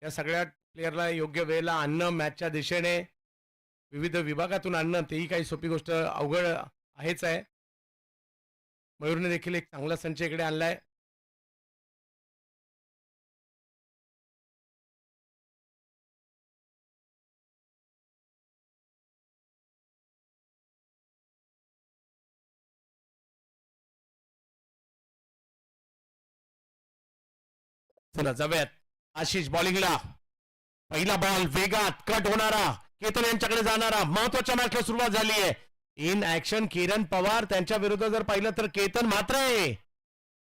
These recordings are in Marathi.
या सगळ्या प्लेयरला योग्य वेळेला आणणं मॅचच्या दिशेने विविध विभागातून आणणं तेही काही सोपी गोष्ट अवघड आहेच आहे. मयूरने देखील एक चांगला संच इकडे आणलाय. चला जाऊयात. आशिष बॉलिंगला. पहिला बॉल वेगात कट होणारा, केतन यांच्याकडे जाणारा, महत्वाच्या मॅचला सुरुवात झाली आहे. इन ऍक्शन किरण पवार त्यांच्या विरुद्ध जर पाहिलं तर केतन मात्र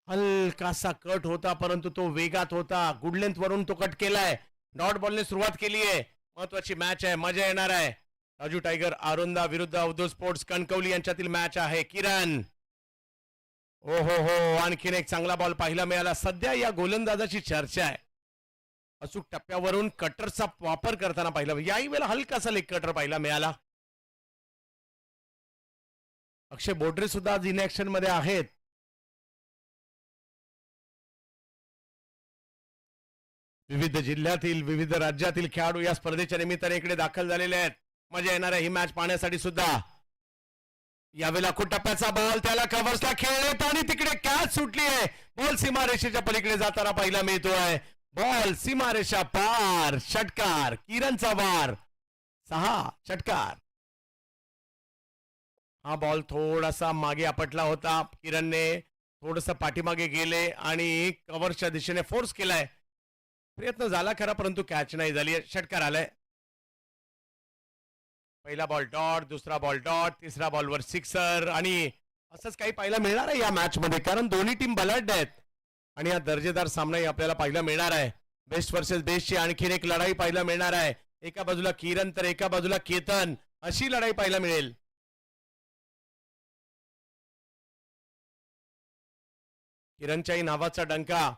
हलकासा कट होता परंतु तो वेगात होता. गुड लेंथ वरून तो कट केलाय. डॉट बॉलने सुरुवात केली आहे. महत्वाची मॅच आहे, मजा येणार आहे. राजू टायगर आरोंदा विरुद्ध अवधूत स्पोर्ट्स कणकवली यांच्यातील मॅच आहे. किरण, ओ हो, आणखीन एक चांगला बॉल पाहायला मिळाला. सध्या या गोलंदाजाची चर्चा आहे. अचूक टप्प्यावरून कटरचा वापर करताना पाहिला. याही वेळेला हलकासा लेग कटर पाहायला मिळाला. अक्षय बोडरे सुद्धा आज इन ऍक्शन मध्ये आहेत. विविध जिल्ह्यातील विविध राज्यातील खेळाडू या स्पर्धेच्या निमित्ताने इकडे दाखल झालेले आहेत. मजा येणार आहे ही मॅच पाहण्यासाठी सुद्धा. यावेळेला टप्प्याचा बॉल त्याला कव्हर्सला खेळत आणि तिकडे कॅच सुटली आहे. बॉल सीमारेषेच्या पलीकडे जाताना पाहायला मिळतोय. बॉल सीमारेषा पार. षटकार. किरणचा वार. 6 षटकार. हा बॉल थोडासा मागे आपटला होता. किरणने थोडस पाठीमागे गेले आणि कव्हरच्या दिशेने फोर्स केलाय. प्रयत्न झाला खरा परंतु कॅच नाही झाली. षटकार आलाय. पहिला बॉल डॉट, दुसरा बॉल डॉट, तिसरा बॉलवर सिक्सर आणि असंच काही पाहायला मिळणार आहे या मॅच मध्ये. कारण दोन्ही टीम बलाढ्य आहेत आणि हा दर्जेदार सामनाही आपल्याला पाहायला मिळणार आहे. बेस्ट वर्सेस बेस्टची आणखीन एक लढाई पाहायला मिळणार आहे. एका बाजूला किरण तर एका बाजूला केतन, अशी लढाई पाहायला मिळेल. किरणच्याही नावाचा डंका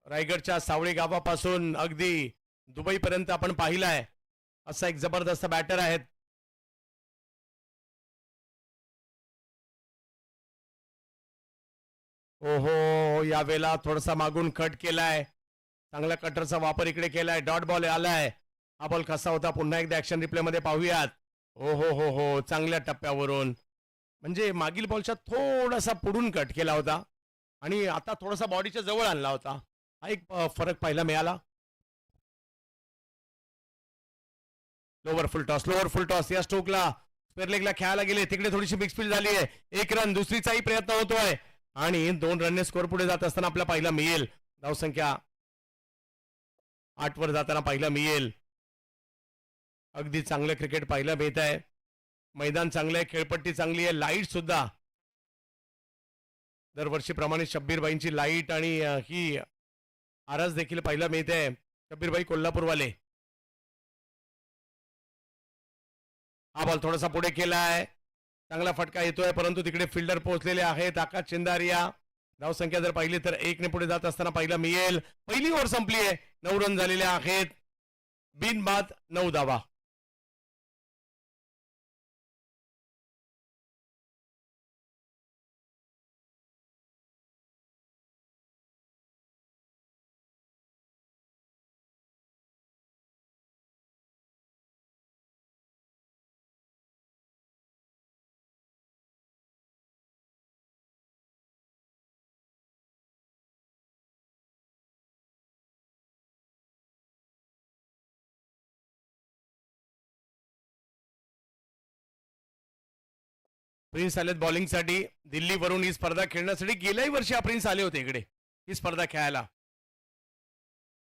रायगडच्या सावळी गावापासून अगदी दुबईपर्यंत आपण पाहिलाय. असा एक जबरदस्त बॅटर आहेत. ओहो, यावेळेला थोडासा मागून कट केलाय. चांगल्या कटरचा वापर इकडे केलाय. डॉट बॉल आलाय. हा बॉल कसा होता पुन्हा एकदा ऍक्शन रिप्ले मध्ये पाहूयात. हो, चांगल्या टप्प्यावरून म्हणजे मागील बॉलच्या थोडासा पुढून कट केला होता आणि आता थोडासा बॉडीच्या जवळ आणला होता. हा एक फरक पाहायला मिळाला. लोवर फुल टॉस या स्ट्रोकला स्क्वेअर लेगला खेळायला गेले. तिकडे थोडीशी मिक्सफील्ड झाली आहे. एक रन, दुसरीचाही प्रयत्न होतोय आणि 2 रनने स्कोर पुढे जात असताना आपल्याला पाहायला मिळेल. धावसंख्या 8 वर जाताना पाहायला मिळेल. अगदी चांगलं क्रिकेट पाहायला मिळत आहे. मैदान चांगलं आहे, खेळपट्टी चांगली आहे, लाईट सुद्धा दरवर्षीप्रमाणे शब्बीरबाईंची लाईट आणि ही आरस देखील पाहायला मिळते. शब्बीरबाई कोल्हापूरवाले. हा बॉल थोडासा पुढे केलाय. चांगला फटका येतोय परंतु तिकडे फिल्डर पोहोचलेले आहेत. आकाश चिंदारिया. धावसंख्या जर पाहिली तर 1 ने पुढे जात असताना पाहायला मिळेल. पहिली ओव्हर संपली आहे. 9 रन झालेले आहेत. बिनबाद 9 धावा. प्रिन्स आलेत बॉलिंगसाठी. दिल्लीवरून ही स्पर्धा खेळण्यासाठी गेल्याही वर्षी हा प्रिन्स आले होते इकडे ही स्पर्धा खेळायला.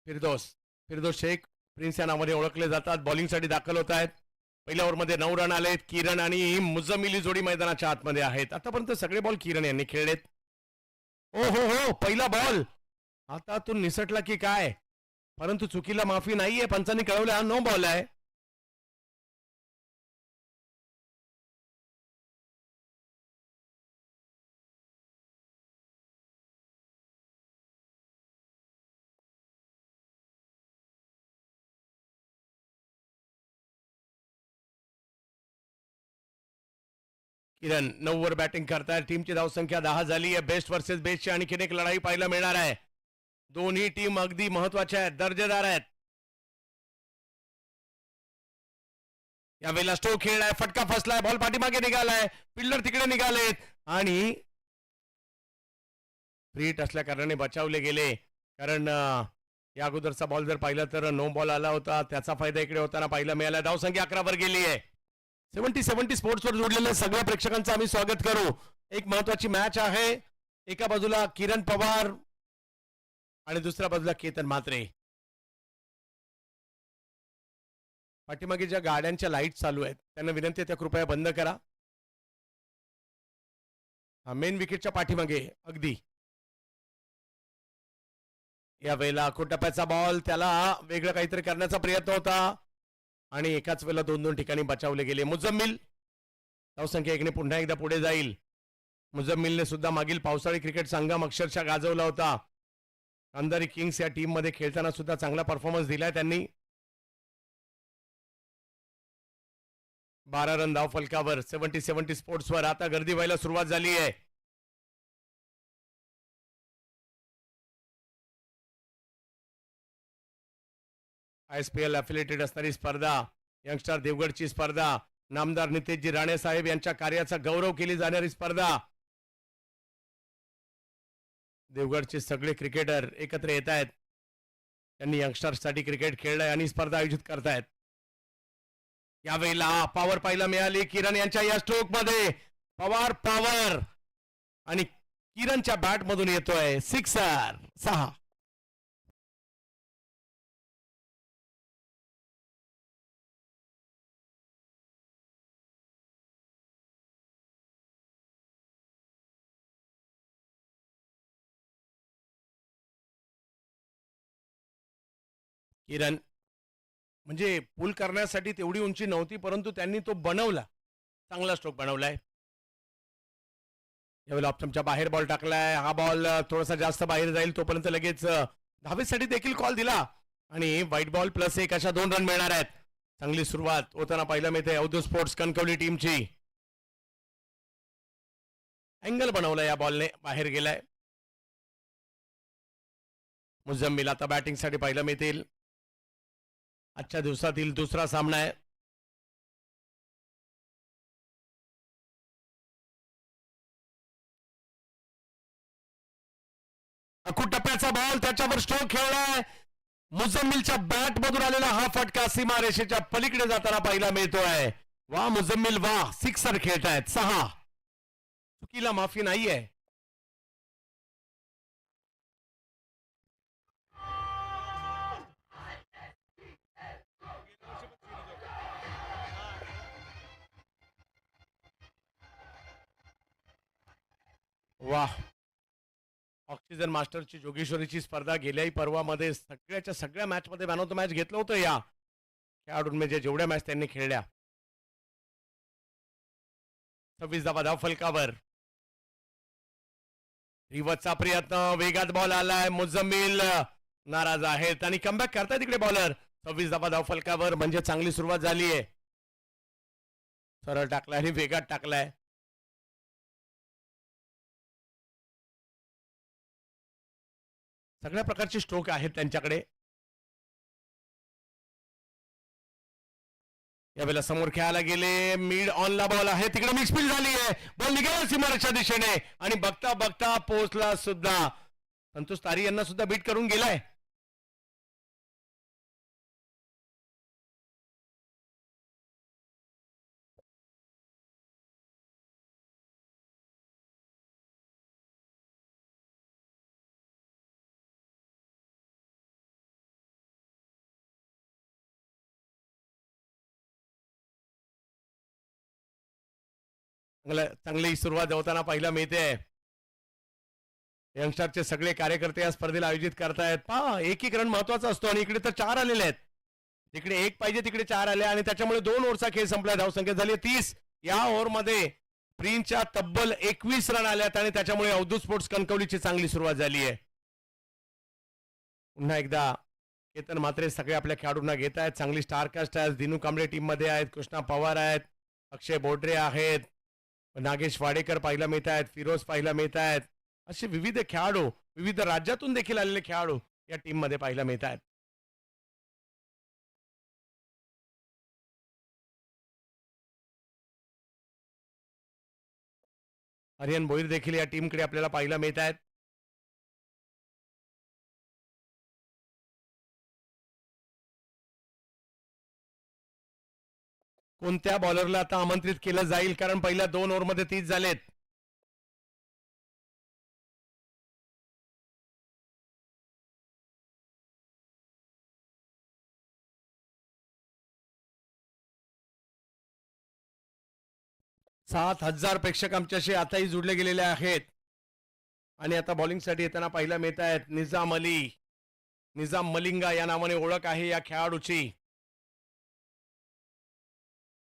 फिरदोस शेख प्रिन्स या नावाने ओळखले जातात. बॉलिंगसाठी दाखल होत आहेत. पहिल्या ओव्हरमध्ये 9 रन आलेत. किरण आणि मुझम्मिली जोडी मैदानाच्या आतमध्ये आहेत. आतापर्यंत सगळे बॉल किरण यांनी खेळलेत. हो, पहिला बॉल हातातून निसटला की काय, परंतु चुकीला माफी नाहीये. पंचांनी कळवलं हा नो बॉल आहे. किरण 9 वर बॅटिंग करताय. टीमची धावसंख्या 10 झाली आहे. बेस्ट वर्सेस बेस्टची आणखीन एक लढाई पाहायला मिळणार आहे. दोन्ही टीम अगदी महत्वाच्या आहेत, दर्जेदार आहेत. यावेळेला स्ट्रोक खेळलाय, फटका फसलाय, बॉल पाठीमागे निघालाय, फिल्डर तिकडे निघालेत आणि फ्रीट असल्या कारणाने बचावले गेले. कारण या अगोदरचा बॉल जर पाहिला तर नो बॉल आला होता, त्याचा फायदा इकडे होताना पाहायला मिळाला. धावसंख्या 11 वर गेली आहे. 70 स्पोर्ट्स वर जोडलेल्या सगळ्या प्रेक्षकांचं आम्ही स्वागत करू. एक महत्वाची मॅच आहे. एका बाजूला किरण पवार आणि दुसऱ्या बाजूला केतन म्हात्रे. पाठीमागे ज्या गाड्यांच्या लाईट चालू आहेत त्यांना विनंती आहे त्या कृपया बंद करा. मेन विकेटच्या पाठीमागे अगदी. या वेळेला टप्प्याचा बॉल, त्याला वेगळं काहीतरी करण्याचा प्रयत्न होता आणि एकाच वेळेला दोन दोन ठिकाणी बचावले गेले. मुजम्मिल धावसंख्या एकने पुन्हा एकदा पुढे जाईल. मुजम्मिलने सुद्धा मागील पावसाळी क्रिकेट संघम अक्षरशः गाजवला होता. अंधारी किंग्स या टीम मध्ये खेळताना सुद्धा चांगला परफॉर्मन्स दिलाय त्यांनी. 12 रन धाव फलकावर. 70 स्पोर्ट्स वर आता गर्दी व्हायला सुरुवात झाली आहे. ISPL अफिलिएटेड असणारी स्पर्धा, यंगस्टर देवगडची स्पर्धा, नामदार नितेशजी राणे साहेब यांच्या कार्याचा गौरव केली जाणारी स्पर्धा. देवगडचे सगळे क्रिकेटर एकत्र येत आहेत. त्यांनी यंगस्टर्ससाठी क्रिकेट खेळलंय आणि स्पर्धा आयोजित करतायत. यावेळेला पॉवर पाहायला मिळाली किरण यांच्या या स्ट्रोक मध्ये. पॉवर आणि किरणच्या बॅट मधून येतोय सिक्सर. 6. किरण म्हणजे पूल करण्यासाठी तेवढी उंची नव्हती, परंतु त्यांनी तो बनवला. चांगला स्ट्रोक बनवलाय. यावेळेला ऑप्शनच्या बाहेर बॉल टाकलाय. हा बॉल थोडासा जास्त बाहेर जाईल तोपर्यंत लगेच धावेसाठी देखील कॉल दिला आणि व्हाईट बॉल +1 अशा 2 रन मिळणार आहेत. चांगली सुरुवात होताना पाहायला मिळते अवधूत स्पोर्ट्स कणकवली टीमची. अँगल बनवला या बॉलने, बाहेर गेलाय. मुजम्मिल आता बॅटिंगसाठी पाहायला मिळतील. आजच्या दिवसातील दुसरा सामना आहे. टप्प्याचा बॉल, त्याच्यावर स्ट्रोक खेळलाय. मुजम्मिलच्या बॅट मधून आलेला हा फटका सीमारेषेच्या पलीकडे जाताना पाहायला मिळतोय. वा मुजम्मिल वा, सिक्सर खेळतायत. 6. चुकीला माफी नाहीये. वाह, ऑक्सिजन मास्टरची जोगेश्वरीची स्पर्धा गेल्याही पर्वामध्ये सगळ्याच्या सगळ्या मॅच मध्ये मॅन ऑफ द मॅच घेतलं होतं. या खेळाडूंमध्ये जेवढ्या मॅच त्यांनी खेळल्या. 26 धाव फलकावर. रिवर्सचा प्रयत्न, वेगात बॉल आलाय. मुजम्मिल नाराज आहेत आणि कमबॅक करताय तिकडे बॉलर. 26 धाव फलकावर म्हणजे चांगली सुरुवात झाली आहे. सरळ टाकलाय आणि वेगात टाकलाय. सगळ्या प्रकारचे स्ट्रोक आहेत त्यांच्याकडे. यावेळेला समोर खेळायला गेले. मिड ऑनला बॉल आहे, तिकडे मिक्सफील्ड झाली आहे. बॉल निघाला सीमारेषच्या दिशेने आणि बघता बघता पोहोचला सुद्धा. संतोष तारी यांना सुद्धा बीट करून गेलाय. चांगली सुरुवात होताना पाहायला मिळते. यंगस्टरचे सगळे कार्यकर्ते या स्पर्धेला आयोजित करतायत. पहा, एक रन महत्वाचा असतो आणि इकडे तर 4 आलेले आहेत. तिकडे 1 पाहिजे, तिकडे 4 आले आणि त्याच्यामुळे 2 ओव्हरचा खेळ संपला. धावसंख्या झाली 30. या ओव्हरमध्ये प्रिन्सच्या तब्बल 21 रन आल्यात आणि त्याच्यामुळे अवधूत स्पोर्ट्स कणकवलीची चांगली सुरुवात झाली आहे. पुन्हा एकदा केतन म्हात्रे सगळे आपल्या खेळाडूंना घेत आहेत. चांगली स्टारकास्ट आहेत. दिनू कांबळे टीम मध्ये आहेत. कृष्णा पवार आहेत. अक्षय बोडरे आहेत. नागेश वाडेकर पाहायला मिळत आहेत. फिरोज पाहायला मिळत आहेत. असे विविध खेळाडू, विविध राज्यातून देखील आलेले खेळाडू या टीम मध्ये पाहायला मिळत आहेत. आर्यन भोईर देखील या टीमकडे आपल्याला पाहायला मिळत आहेत. कोणत्या बॉलरला आता आमंत्रित केलं जाईल, कारण पहिल्या 2 ओव्हरमध्ये 30 झालेत. 7,000 प्रेक्षक आमच्याशी आताही जुडले गेलेले आहेत आणि आता बॉलिंगसाठी येताना पाहायला मिळत आहेत निजाम अली, निजाम मलिंगा या नावाने ओळख आहे या खेळाडूची.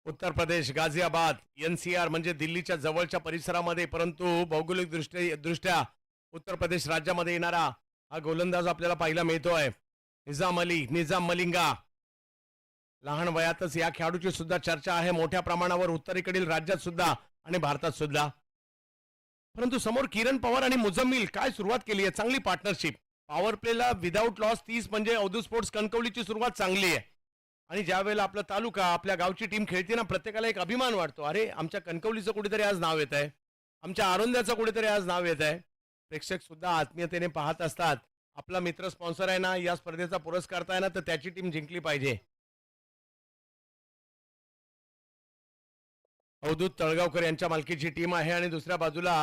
उत्तर प्रदेश, गाझियाबाद, NCR म्हणजे दिल्लीच्या जवळच्या परिसरामध्ये, परंतु भौगोलिक दृष्ट्या उत्तर प्रदेश राज्यामध्ये येणारा हा गोलंदाज आपल्याला पाहायला मिळतोय. निजाम अली, निजाम मलिंगा. लहान वयातच या खेळाडूची सुद्धा चर्चा आहे मोठ्या प्रमाणावर उत्तरेकडील राज्यात सुद्धा आणि भारतात सुद्धा. परंतु समोर किरण पवार आणि मुजम्मिल काय सुरुवात केली आहे, चांगली पार्टनरशिप. पॉवर प्लेला विदाऊट लॉस 30 म्हणजे अवधूत स्पोर्ट्स कणकवलीची सुरुवात चांगली आहे. आणि ज्या वेळेला आपला तालुका, आपल्या गावची टीम खेळते ना, प्रत्येकाला एक अभिमान वाटतो, अरे आमच्या कणकवलीचं कुठेतरी आज नाव येत आहे, आमच्या आरोंद्याचं कुठेतरी आज नाव येत आहे. प्रेक्षक सुद्धा आत्मीयतेने पाहत असतात, आपला मित्र स्पॉन्सर आहे ना, या स्पर्धेचा पुरस्कार आहे ना, तर त्याची टीम जिंकली पाहिजे. अवधूत तळगावकर यांच्या मालकीची टीम आहे आणि दुसऱ्या बाजूला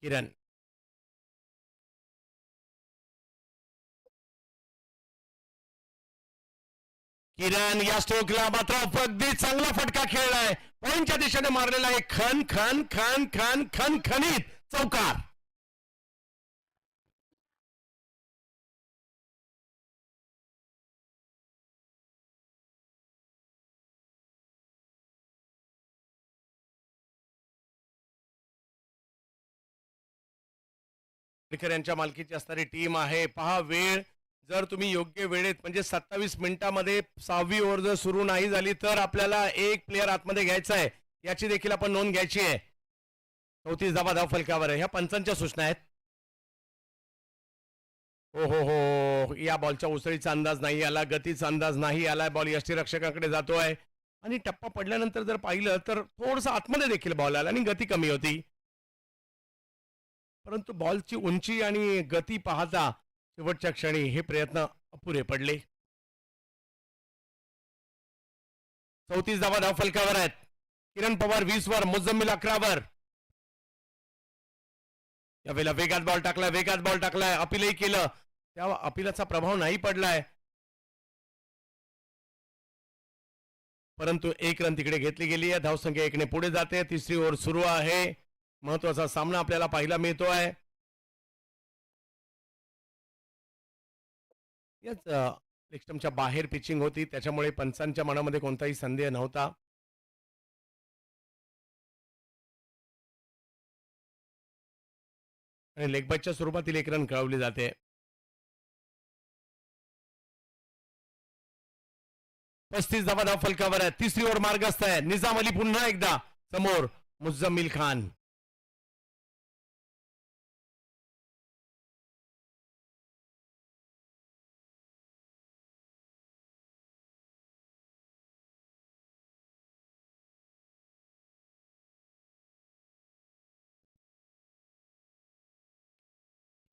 किरण. किरण या स्ट्रोकला मात्र अगदी चांगला फटका खेळलाय, पॉइंटच्या दिशेने मारलेला आहे. खन खन खन खन खन खनित चौकार. यांच्या मालकीची असणारी टीम आहे. पहा वेळ, जर तुम्ही योग्य वेळेत म्हणजे 27 मिनिटांमध्ये 6वी ओव्हर जर सुरू नाही झाली तर आपल्याला एक प्लेअर आतमध्ये घ्यायचा आहे, याची देखील आपण नोंद घ्यायची आहे. 34 धाव फलकावर आहे. ह्या पंचांच्या सूचना आहेत. हो हो हो, या बॉलच्या उसळीचा अंदाज नाही आला, गतीचा अंदाज नाही आला. बॉल यष्टीरक्षकाकडे जातोय आणि टप्पा पडल्यानंतर जर पाहिलं तर थोडंसं आतमध्ये देखील बॉल आला आणि गती कमी होती. परंतु बॉलची उंची आणि गती पाहता शेवटच्या क्षणी हे प्रयत्न अपुरे पडले. 34 धाव फलकावर आहेत. किरण पवार 20 वर, मुजम्मिल 11 वर. यावेळेला वेगात बॉल टाकलाय, वेगात बॉल टाकलाय, अपीलही केलं, त्या अपीलाचा प्रभाव नाही पडलाय, परंतु 1 रन तिकडे घेतली गेली आहे. धावसंख्या 1 ने पुढे जाते. तिसरी ओव्हर सुरू आहे. महत्वाचा सामना आपल्याला पाहायला मिळतोय. याच लेगस्टम्पच्या बाहेर पिचिंग होती, त्याच्यामुळे पंचांच्या मनामध्ये कोणताही संदेह नव्हता. आणि लेगबाईच्या स्वरूपातील 1 रन कळवली जाते. 35 धाव फलकावर आहे. तिसरी ओव्हर मार्गस्थ आहे. निजाम अली पुन्हा एकदा समोर, मुजम्मिल खान.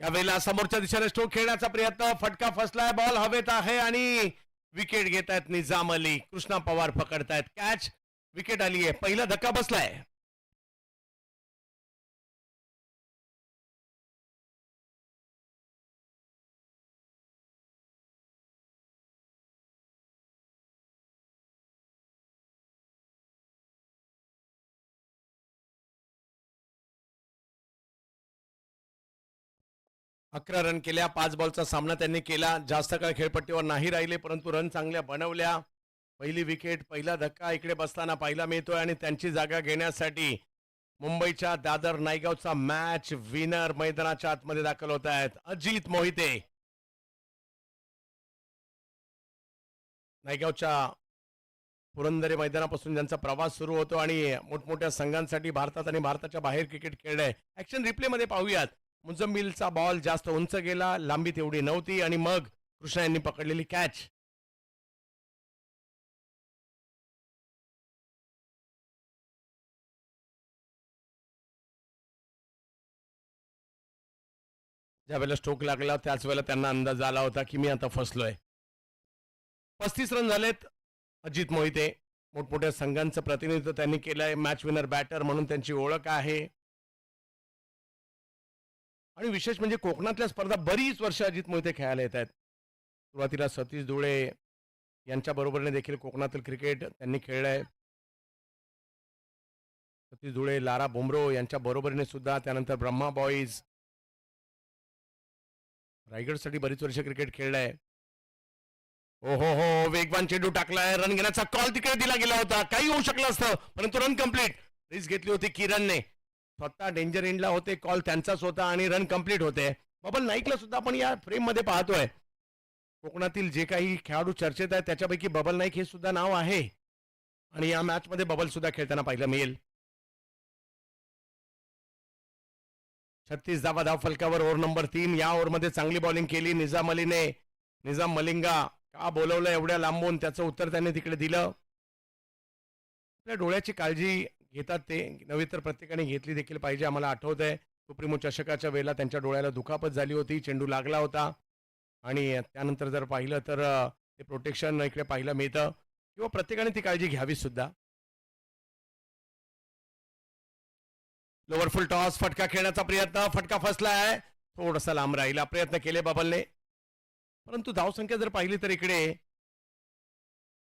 यावेळेला समोरच्या दिशेने स्ट्रोक खेळण्याचा प्रयत्न, फटका फसलाय, बॉल हवेत आहे आणि विकेट घेत आहेत निजाम अली. कृष्णा पवार पकडतायत कॅच, विकेट आली आहे. पहिला धक्का बसलाय. अकरा रन केल्या. 5 बॉलचा सामना त्यांनी केला. जास्त काळ खेळपट्टीवर नाही राहिले, परंतु रन चांगल्या बनवल्या. पहिली विकेट, पहिला धक्का इकडे बसताना पाहायला मिळतोय आणि त्यांची जागा घेण्यासाठी मुंबईच्या दादर नायगावचा मॅच विनर मैदानाच्या आतमध्ये दाखल होत आहेत अजित मोहिते. नायगावच्या पुरंदरे मैदानापासून ज्यांचा प्रवास सुरू होतो आणि मोठमोठ्या संघांसाठी भारतात आणि भारताच्या बाहेर क्रिकेट खेळलंय. ऍक्शन रिप्ले मध्ये पाहूयात. मुजम्मिलचा बॉल जास्त उंच गेला, लांबी तेवढी नव्हती आणि मग कृष्णा यांनी पकडलेली कॅच. ज्या वेळेला स्ट्रोक लागला त्याच वेळेला त्यांना अंदाज आला होता की मी आता फसलोय. 35 रन झालेत. अजित मोहिते मोठमोठ्या संघांचं प्रतिनिधित्व त्यांनी केलंय. मॅच विनर बॅटर म्हणून त्यांची ओळख आहे. आणि विशेष म्हणजे कोकणातल्या स्पर्धा बरीच वर्ष अजित मोहिते खेळायला येत आहेत. सुरुवातीला सतीश धुळे यांच्या बरोबरीने देखील कोकणातील क्रिकेट त्यांनी खेळलंय. सतीश धुळे, लारा बुमरो यांच्या बरोबरीने सुद्धा, त्यानंतर ब्रह्मा बॉईज, रायगडसाठी बरीच वर्ष क्रिकेट खेळलंय. हो हो हो, वेगवान चेंडू टाकलाय. रन घेण्याचा कॉल तिकडे दिला गेला होता. काही होऊ शकलं असतं परंतु रन कंप्लीट. रिस्क घेतली होती किरणने. स्वतः डेंजर एंडला होते, कॉल त्यांचाच होता आणि रन कंप्लीट होते. बबल नाईकला सुद्धा आपण या फ्रेम मध्ये पाहतोय. कोकणातील जे काही खेळाडू चर्चेत आहेत त्याच्यापैकी बबल नाईक हे सुद्धा नाव आहे आणि या मॅच मध्ये बबल सुद्धा खेळताना पाहायला मिळेल. 36 धावा धाव फलकावर ओव्हर नंबर 3. या ओव्हरमध्ये चांगली बॉलिंग केली निजाम अलीने. निजाम मलिंगा का बोलवलं एवढ्या लांबून, त्याचं उत्तर त्यांनी तिकडे दिलं. आपल्या डोळ्याची काळजी घेतात ते, नव्हे तर प्रत्येकाने घेतली देखील पाहिजे. आम्हाला आठवत आहे सुप्रीमो चषकाच्या वेळेला त्यांच्या डोळ्याला दुखापत झाली होती, चेंडू लागला होता आणि त्यानंतर जर पाहिलं तर ते प्रोटेक्शन इकडे पाहायला मिळतं किंवा प्रत्येकाने ती काळजी घ्यावी सुद्धा. लोवर फुल टॉस, फटका खेळण्याचा प्रयत्न, फटका फसला आहे. थोडासा लांब राहिला, प्रयत्न केले बबलने परंतु धावसंख्या जर पाहिली तर इकडे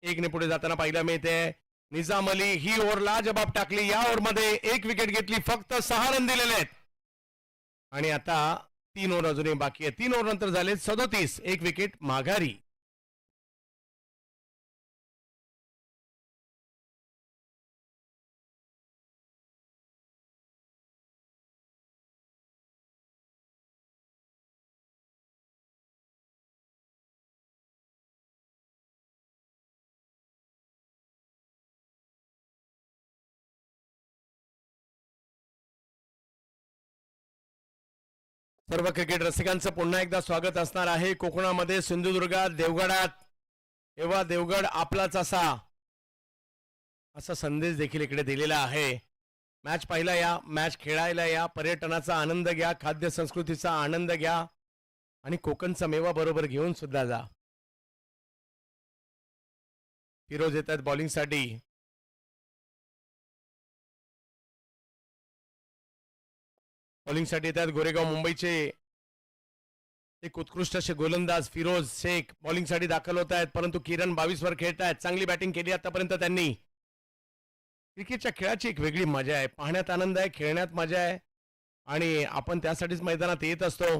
1 ने पुढे जाताना पाहायला मिळते. निजाम अली ही ओव्हरला जबाब टाकली. या ओव्हरमध्ये 1 विकेट घेतली, फक्त 6 रन दिलेले आहेत आणि आता 3 ओव्हर अजूनही बाकी आहे. 3 ओव्हर नंतर झाले 37, 1 विकेट माघारी. सर्व क्रिकेट रसिकांचं पुन्हा एकदा स्वागत असणार आहे कोकणामध्ये, सिंधुदुर्गात, देवगडात. तेव्हा देवगड आपलाच असा संदेश देखील इकडे दिलेला आहे. मॅच पाहिला या, मॅच खेळायला या, पर्यटनाचा आनंद घ्या, खाद्य संस्कृतीचा आनंद घ्या आणि कोकणचा मेवा बरोबर घेऊन सुद्धा जा. फिरोज येतात बॉलिंगसाठी. बॉलिंगसाठी येतात गोरेगाव मुंबईचे एक उत्कृष्ट असे गोलंदाज फिरोज शेख बॉलिंगसाठी दाखल होत आहेत. परंतु किरण 22 वर खेळत आहेत. चांगली बॅटिंग केली आतापर्यंत त्यांनी. क्रिकेटच्या खेळाची एक वेगळी मजा आहे, पाहण्यात आनंद आहे, खेळण्यात मजा आहे आणि आपण त्यासाठीच मैदानात येत असतो.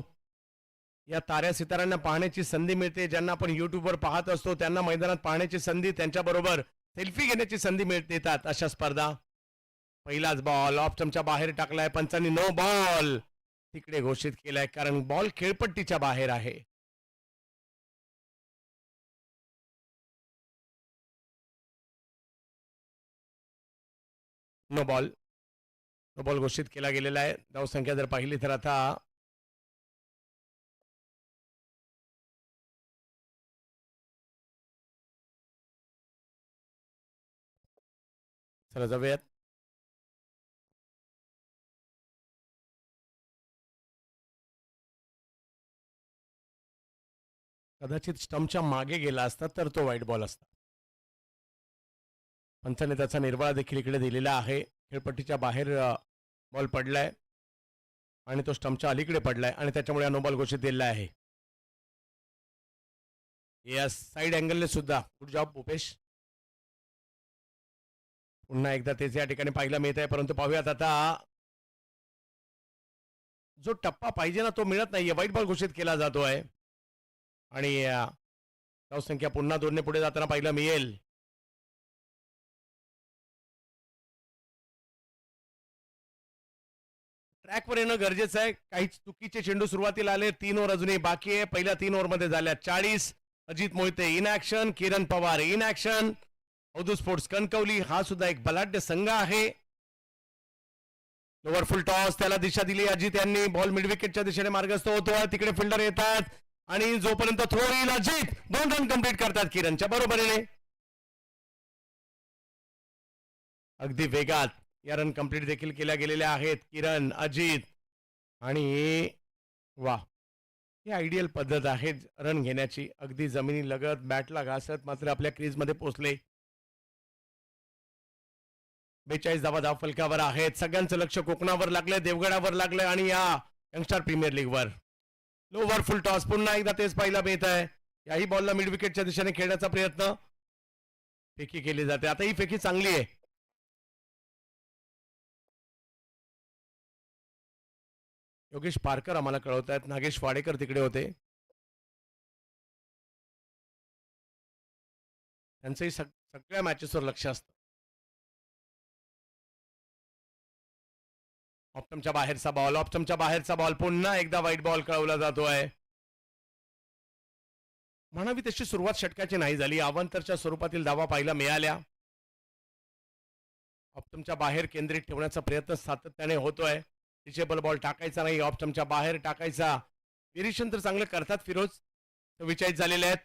या ताऱ्या सिताऱ्यांना पाहण्याची संधी मिळते. ज्यांना आपण युट्यूबवर पाहत असतो त्यांना मैदानात पाहण्याची संधी, त्यांच्याबरोबर सेल्फी घेण्याची संधी मिळतात अशा स्पर्धा. पहिलाच बॉल ऑफ स्टंपच्या बाहेर टाकलाय. पंचांनी नो बॉल तिकडे घोषित केलाय कारण बॉल खेळपट्टीच्या बाहेर आहे. नो बॉल, नो बॉल घोषित केला गेलेला आहे. धावसंख्या जर पाहिली तर आता चला जाऊयात. कदाचित स्टंपच्या मागे गेला असता तर तो वाईट बॉल असता. पंचाने त्याचा निर्वाळा देखील इकडे दिलेला आहे. खेळपट्टीच्या बाहेर बॉल पडलाय आणि तो स्टंपच्या अलीकडे पडलाय आणि त्याच्यामुळे नो बॉल घोषित दिलेला आहे. या साईड अँगलने सुद्धा गुड जॉब भूपेश. पुन्हा एकदा तेच या ठिकाणी पाहायला मिळत आहे परंतु पाहूयात आता जो टप्पा पाहिजे ना तो मिळत नाहीये. वाईट बॉल घोषित केला जातोय आणि धावसंख्या पुन्हा 2 ने पुढे जाताना पाहायला मिळेल. ट्रॅकवर येणं गरजेचं आहे. काही चुकीचे चेंडू सुरुवातीला आले. 3 ओव्हर अजूनही बाकी आहे. पहिल्या 3 ओव्हर मध्ये झाल्या 40. Ajit Mohite in action, Kiran Pawar in action. Avdhoot sports Kankavli हा सुद्धा एक बलाढ्य संघ आहे. लोअर फुल टॉस, त्याला दिशा दिली अजित यांनी. बॉल मिड विकेटच्या दिशेने मार्गस्थ होतोय. तिकडे फिल्डर येतात आणि जोपर्यंत थ्रो येईल अजित 2 रन कंप्लीट करतात किरणच्या बरोबरीने. अगदी वेगात या रन कंप्लीट देखील केल्या गेलेल्या आहेत. किरण, अजित आणि वा, ही आयडियल पद्धत आहे रन घेण्याची. अगदी जमिनी लगत बॅटला घासत मात्र आपल्या क्रीज मध्ये पोहोचले. 42 धावा फलकावर आहेत. सगळ्यांचं लक्ष कोकणावर लागलंय, देवगडावर लागलंय आणि या यंगस्टर प्रीमियर लीग वर. लोवर फुल टॉस पुन्हा एकदा तेच पाहायला मिळत आहे. याही बॉलला मिड विकेटच्या दिशेने खेळण्याचा प्रयत्न. फेकी केली जाते. आता ही फेकी चांगली आहे. योगेश पारकर आम्हाला कळवत आहेत. नागेश वाडेकर तिकडे होते. त्यांचंही सगळ्या मॅचेसवर लक्ष असतं. ऑप्टमच्या बाहेरचा बॉल, ऑप्टमच्या बाहेरचा बॉल, पुन्हा एकदा वाईट बॉल कळवला जातोय. म्हणावी तशी सुरुवात षटकाची नाही झाली. अवांतरच्या स्वरूपातील धावा पाहायला मिळाल्या. ऑप्टमच्या बाहेर केंद्रित ठेवण्याचा प्रयत्न सातत्याने होतोय. रिचेबल बॉल टाकायचा नाही, ऑप्टमच्या बाहेर टाकायचा. निरीक्षण तर चांगलं करतात फिरोज. 44 झालेले आहेत.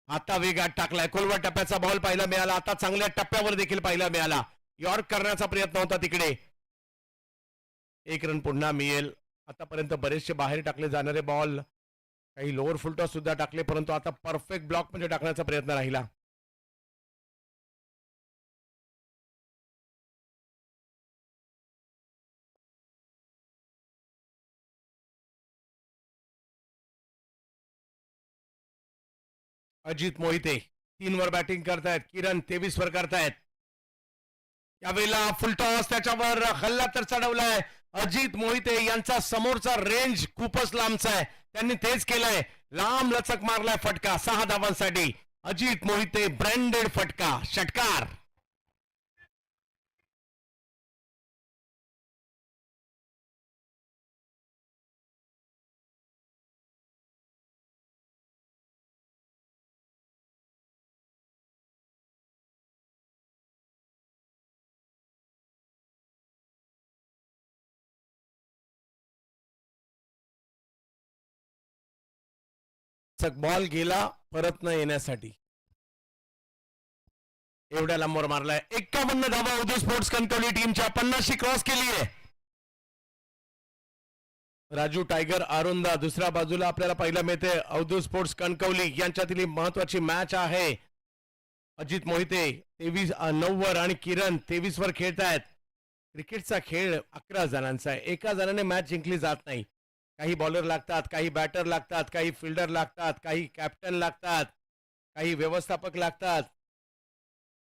आता वेगात टाकलाय. कोलवा टप्प्याचा बॉल पाहायला मिळाला. आता चांगल्या टप्प्यावर देखील पाहायला मिळाला. यॉर्क करण्याचा प्रयत्न होता तिकडे. 1 रन पुन्हा मिळेल. आतापर्यंत बरेचसे बाहेर टाकले जाणारे बॉल, काही लोअर फुलटॉस सुद्धा टाकले, परंतु आता परफेक्ट ब्लॉक मध्ये टाकण्याचा प्रयत्न राहिला. अजित मोहिते 3 वर बॅटिंग करतायत. किरण 23 वर करतायत. यावेळेला फुलटॉस, त्याच्यावर हल्ला तर चढवलाय. अजित मोहिते यांचा समोरचा रेंज खूपच लांबचा आहे. त्यांनी तेच केलंय. लांब लचक मारलाय फटका 6 धावांसाठी. अजित मोहिते ब्रँडेड फटका, षटकार. बॉल गेला परत न येण्यासाठी. एवढ्या लांबवर मारलाय. 51 धावा अवधूत स्पोर्ट्स कणकवली टीमच्या 50शी क्रॉस केली आहे. राजू टायगर आरुंदा दुसऱ्या बाजूला आपल्याला पाहायला मिळते. अवधूत स्पोर्ट्स कणकवली यांच्यातील महत्वाची मॅच आहे. अजित मोहिते 9 वर आणि किरण 23 वर खेळतायत. क्रिकेटचा खेळ 11 जणांचा आहे. एका जणाने मॅच जिंकली जात नाही. काही बॉलर लागतात, काही बॅटर लागतात, काही फिल्डर लागतात, काही कॅप्टन लागतात, काही व्यवस्थापक लागतात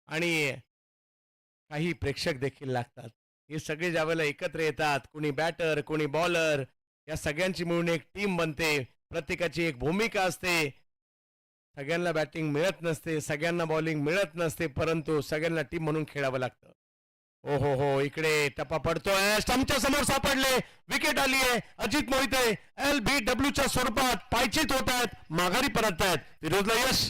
आणि काही प्रेक्षक देखील लागतात. हे सगळे ज्यावेळेला एकत्र येतात, कोणी बॅटर, कोणी बॉलर, या सगळ्यांची मिळून एक टीम बनते. प्रत्येकाची एक भूमिका असते. सगळ्यांना बॅटिंग मिळत नसते, सगळ्यांना बॉलिंग मिळत नसते, परंतु सगळ्यांना टीम म्हणून खेळावं लागतं. ओ हो हो, इकडे टप्पा पडतोय. स्टंपच्या समोर सापडले. विकेट आली आहे. अजित मोहिते LBW च्या स्वरूपात पायचीत होत आहेत, माघारी परत आहेत. फिरोजला यश.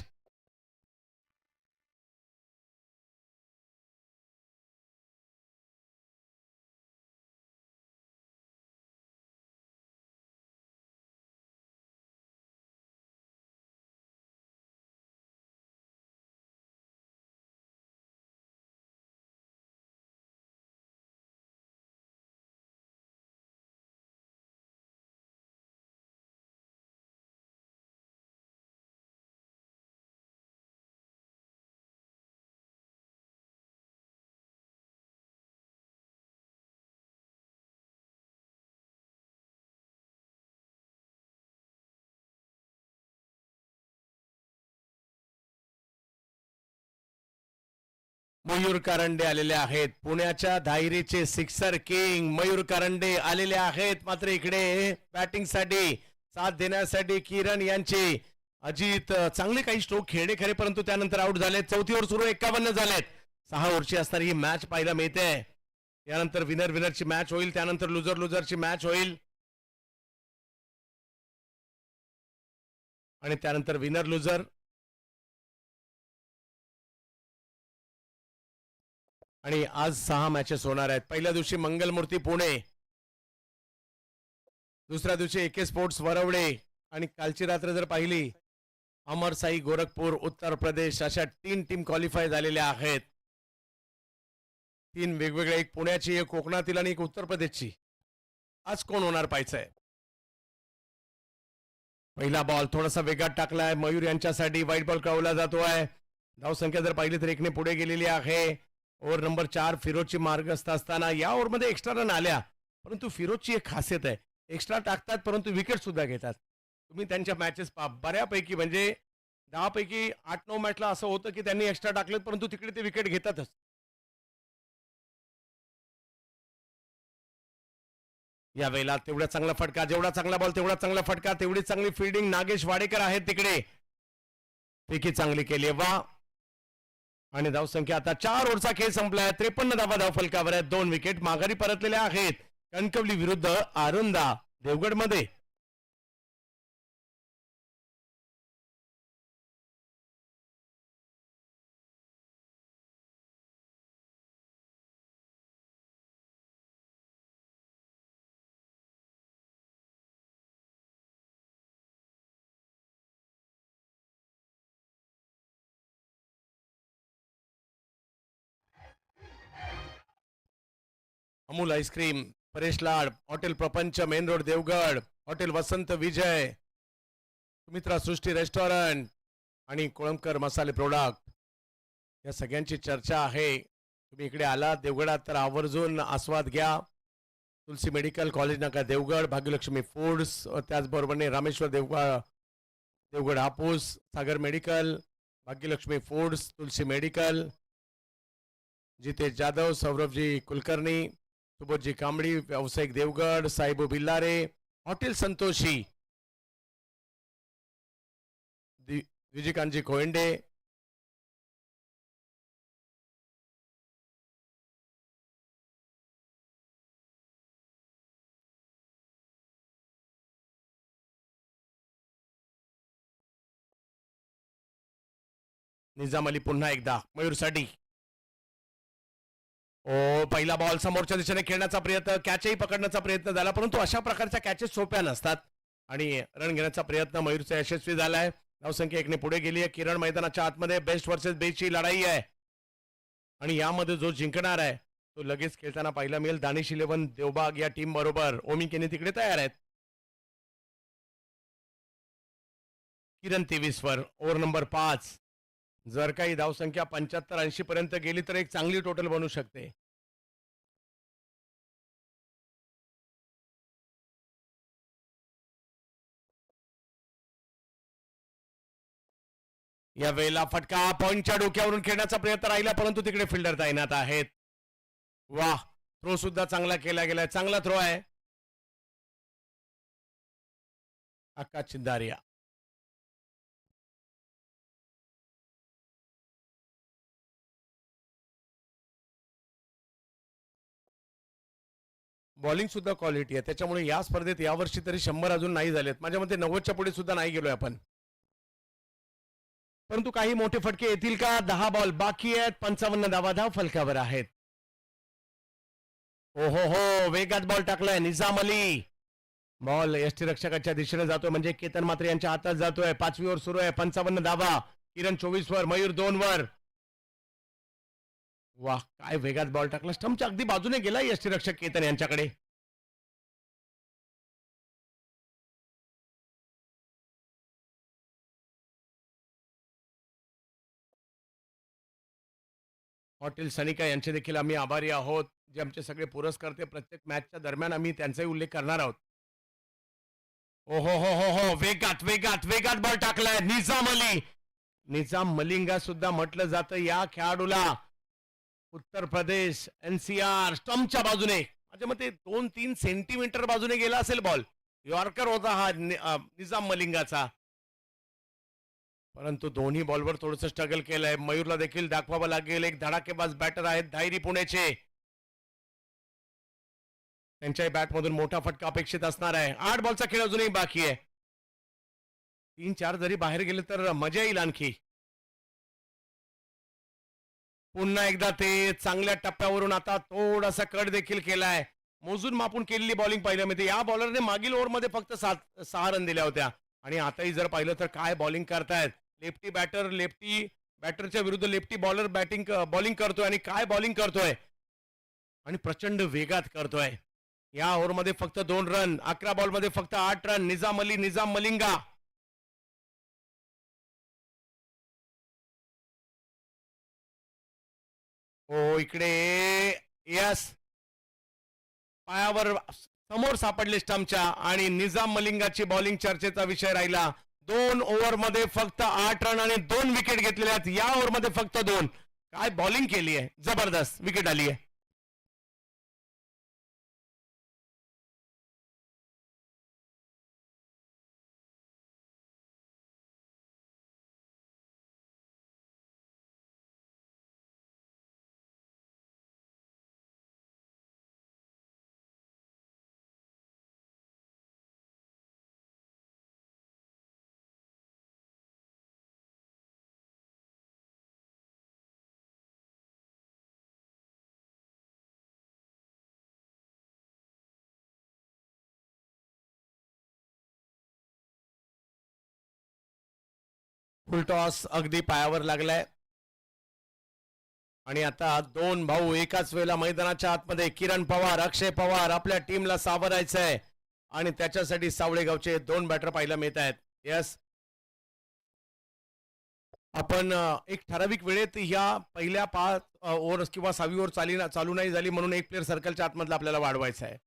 मयूर करंडे आलेले आहेत. पुण्याच्या धायरीचे सिक्सर किंग मयूर करंडे आलेले आहेत. मात्र इकडे बॅटिंग साठी साथ देण्यासाठी किरण यांचे अजित चांगले काही स्ट्रोक खेळले खरे, परंतु त्यानंतर आउट झाले. चौथी ओव्हर सुरू 51 झालेत. 6 ओव्हरची असणारी ही मॅच पाहायला मिळते. यानंतर विनर विनरची मॅच होईल, त्यानंतर लुजर लुजरची मॅच होईल आणि त्यानंतर विनर लुजर आणि आज 6 मॅचेस होणार आहेत. पहिल्या दिवशी मंगलमूर्ती पुणे, दुसऱ्या दिवशी एके स्पोर्ट्स वरवडे आणि कालची रात्र जर पाहिली अमर साई गोरखपूर उत्तर प्रदेश, अशा 3 टीम क्वालिफाय झालेल्या आहेत. 3 वेगवेगळ्या, एक पुण्याची, एक कोकणातील आणि एक उत्तर प्रदेशची. आज कोण होणार पाहायचंय. पहिला बॉल थोडासा वेगात टाकलाय मयूर यांच्यासाठी, वाईट बॉल कळवला जातोय. धावसंख्या जर पाहिली तर 1 पुढे गेलेली आहे. ओव्हर नंबर 4 फिरोजची मार्गस्थ असताना या ओव्हरमध्ये एक्स्ट्रा रन आल्या, परंतु फिरोजची एक खासियत आहे, एक्स्ट्रा टाकतात परंतु विकेट सुद्धा घेतात. तुम्ही त्यांच्या मॅचेस पहा, बऱ्यापैकी म्हणजे 10 पैकी 8-9 मॅचला असं होतं की त्यांनी एक्स्ट्रा टाकलेत परंतु तिकडे ते विकेट घेतातच. या वेळेला तेवढा चांगला फटका, जेवढा चांगला बॉल तेवढा चांगला फटका, तेवढी चांगली फिल्डिंग. नागेश वाडेकर आहेत तिकडे, पैकी चांगली केली वा. आणि धावसंख्या आता 4 ओव्हरचा खेळ संपलाय. 53 धावा धाव फलकावर आहेत. 2 विकेट माघारी परतलेल्या आहेत कणकवली विरुद्ध आरुंदा देवगड मध्ये. अमूल आईस्क्रीम, परेश लाड, हॉटेल प्रपंच मेन रोड देवगड, हॉटेल वसंत विजय, सुमित्रा सृष्टी रेस्टॉरंट आणि कोळंबकर मसाले प्रोडक्ट, या सगळ्यांची चर्चा आहे. तुम्ही इकडे आलात देवगडात तर आवर्जून आस्वाद घ्या. तुलसी मेडिकल, कॉलेज नाका देवगड, भाग्यलक्ष्मी फूड्स, त्याचबरोबर रामेश्वर देवगड, देवगड हापूस, सागर मेडिकल, भाग्यलक्ष्मी फूड्स, तुलसी मेडिकल, जितेश जाधव, सौरभजी कुलकर्णी, सुबोधजी कांबडी, व्यावसायिक देवगड, साहेबू बिल्लारे, हॉटेल संतोषी, द्विजिकांतजी कोयंडे, निजाम अली पुन्हा एकदा मयूरसाठी. ओ, पहिला बॉल समोरच्या दिशेने खेळण्याचा प्रयत्न, कॅचही पकडण्याचा प्रयत्न झाला, परंतु अशा प्रकारच्या कॅचेस सोप्या नसतात आणि रन घेण्याचा प्रयत्न मयूरचा यशस्वी झालाय. धावसंख्या 1 पुढे गेली आहे. किरण मैदानाच्या आतमध्ये बेस्ट वर्सेस बेस्टची लढाई आहे आणि यामध्ये जो जिंकणार आहे तो लगेच खेळताना पाहायला मिळेल दानिश 11 देवबाग या टीम बरोबर. ओमी केने तिकडे तयार आहेत. किरण 23 वर, ओव्हर नंबर 5. जर काही धावसंख्या 75-80 पर्यंत गेली तर एक चांगली टोटल बनू शकते. या वेळेला फटका, पॉइंटच्या डोक्यावरून खेळण्याचा प्रयत्न राहिला परंतु तिकडे फिल्डर तैनात आहेत. वाह, थ्रो सुद्धा चांगला केला गेलाय, चांगला थ्रो आहे. आकाश चिंदारिया. बॉलिंग सुद्धा क्वालिटी आहे, त्याच्यामुळे या स्पर्धेत यावर्षी तरी 100 अजून नाही झालेत. माझ्या मते 90च्या पुढे सुद्धा नाही गेलोय आपण. परंतु काही मोठे फटके येतील का. 10 बॉल बाकी आहेत. 55 धावा धाव फलकावर आहेत. ओ हो हो, वेगात बॉल टाकलाय निजाम अली. बॉल यष्टीरक्षकाच्या दिशेने जातोय म्हणजे केतन मात्रे यांच्या हातात जातोय. 5वी ओव्हर सुरू आहे. 55 धावा. किरण 24 वर, मयूर 2 वर. वाह, काय वेगात बॉल टाकला, स्टंपच्या अगदी बाजूने गेला यष्टीरक्षक केतन यांच्याकडे. हॉटेल सनिका यांचे देखील आम्ही आभारी आहोत, जे आमचे सगळे पुरस्कर्ते प्रत्येक मॅचच्या दरम्यान आम्ही त्यांचाही उल्लेख करणार आहोत. ओ हो हो हो हो, वेगात वेगात वेगात बॉल टाकलाय निजाम अली. निजाम मलिंगा सुद्धा म्हटलं जातं या खेळाडूला. उत्तर प्रदेश, एनसीआर, स्टंपच्या बाजूने माझ्या मते 2-3 सेंटीमीटर बाजूने गेला असेल बॉल. यॉर्कर होता हा निजाम मलिंगाचा, परंतु दोन्ही बॉलवर थोडंसं स्ट्रगल केलंय. मयूरला देखील दाखवावं लागेल, एक धडाकेबाज बॅटर आहेत धायरी पुणेचे. त्यांच्याही बॅटमधून मोठा फटका अपेक्षित असणार आहे. 8 बॉलचा खेळ अजूनही बाकी आहे. 3-4 जरी बाहेर गेले तर मजा येईल आणखी. पुन्हा एकदा ते चांगल्या टप्प्यावरून आता थोडासा कट देखील केलाय. मोजून मापून केलेली बॉलिंग पाहिलं मिळते. या बॉलरने मागील ओव्हरमध्ये फक्त 6 रन दिल्या होत्या आणि आताही जर पाहिलं तर काय बॉलिंग करतायत. लेफ्टी बॅटरच्या विरुद्ध लेफ्टी बॉलर बॉलिंग करतोय आणि काय बॉलिंग करतोय आणि प्रचंड वेगात करतोय. या ओव्हरमध्ये फक्त 2 रन, 11 बॉलमध्ये फक्त 8 रन. निजाम मलिंगा हो इकडे यस पायावर समोर सापडले स्टंपच्या आणि निजाम मलिंगाची बॉलिंग चर्चेचा विषय राहिला. 2 ओव्हरमध्ये फक्त 8 रन आणि 2 विकेट घेतलेल्या आहेत. या ओव्हरमध्ये फक्त 2. काय बॉलिंग केली आहे, जबरदस्त विकेट आली आहे. फुल टॉस अगदी पायावर लागलाय आणि आता 2 भाऊ एकाच वेळेला मैदानाच्या आतमध्ये. किरण पवार, अक्षय पवार आपल्या टीमला सावरायचंय आणि त्याच्यासाठी सावळेगावचे 2 बॅटर पाहायला मिळत आहेत. यस आपण एक ठराविक वेळेत या पहिल्या 5 ओव्हर किंवा 6वी ओव्हर चालू नाही झाली म्हणून एक प्लेअर सर्कलच्या आतमधला आपल्याला वाढवायचा आहे.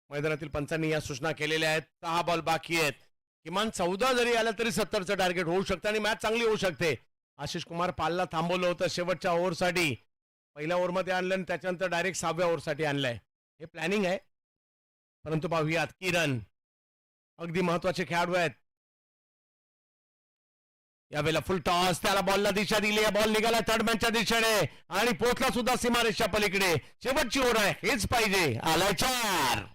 मैदानातील पंचांनी या सूचना केलेल्या आहेत. 6 बॉल बाकी आहेत. किमान 14 जरी आला तरी 70चं टार्गेट होऊ शकतं आणि मॅच चांगली होऊ शकते. आशिष कुमार पालला थांबवलं होतं शेवटच्या ओव्हरसाठी. पहिल्या ओव्हरमध्ये आणलं आणि त्याच्यानंतर डायरेक्ट 6व्या ओव्हरसाठी आणलंय. हे प्लॅनिंग आहे. परंतु पाहूयात किरण अगदी महत्वाचे खेळाडू आहेत. यावेळेला फुल टॉस, त्याला बॉलला दिशा दिली आहे. बॉल निघाला थर्ड मॅनच्या दिशेने आणि पोहोचला सुद्धा सीमारेषच्या पलीकडे. शेवटची ओव्हर आहे, हेच पाहिजे. आलाय 4.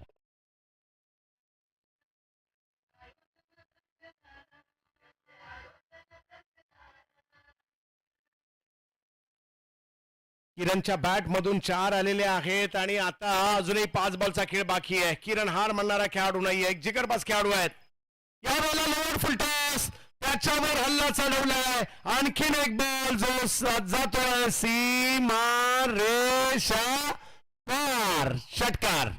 किरणच्या बॅट मधून 4 आलेले आहेत आणि आता अजूनही 5 बॉलचा खेळ बाकी आहे. किरण हार म्हणणारा खेळाडू नाहीये, एक जिगरबाज खेळाडू आहेत. यावेळेला लोअर फुल टॉस, त्याच्यावर हल्ला चढवलाय. आणखीन एक बॉल जो जातोय सीमा रेषा पार. षटकार.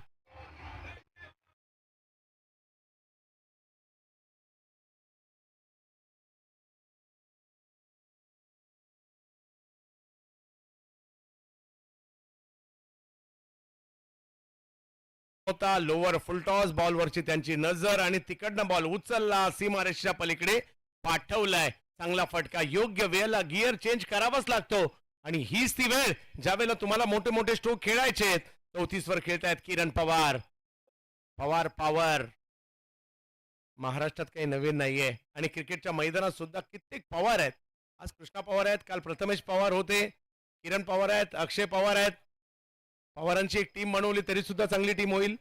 होता लोअर फुलटॉस बॉलवरची त्यांची नजर आणि तिकडनं बॉल उचलला, सीमारेषेच्या पलीकडे पाठवलाय. चांगला फटका. योग्य वेळेला गिअर चेंज करावाच लागतो आणि हीच ती वेळ ज्यावेळेला तुम्हाला मोठे मोठे स्ट्रोक खेळायचे. 34 वर खेळतायत किरण पवार. पॉवर महाराष्ट्रात काही नवीन नाहीये आणि क्रिकेटच्या मैदानात सुद्धा कित्येक पवार आहेत. आज कृष्णा पवार आहेत, काल प्रथमेश पवार होते, किरण पवार आहेत, अक्षय पवार आहेत. पवारांची एक टीम बनवली तरी सुद्धा चांगली टीम होईल.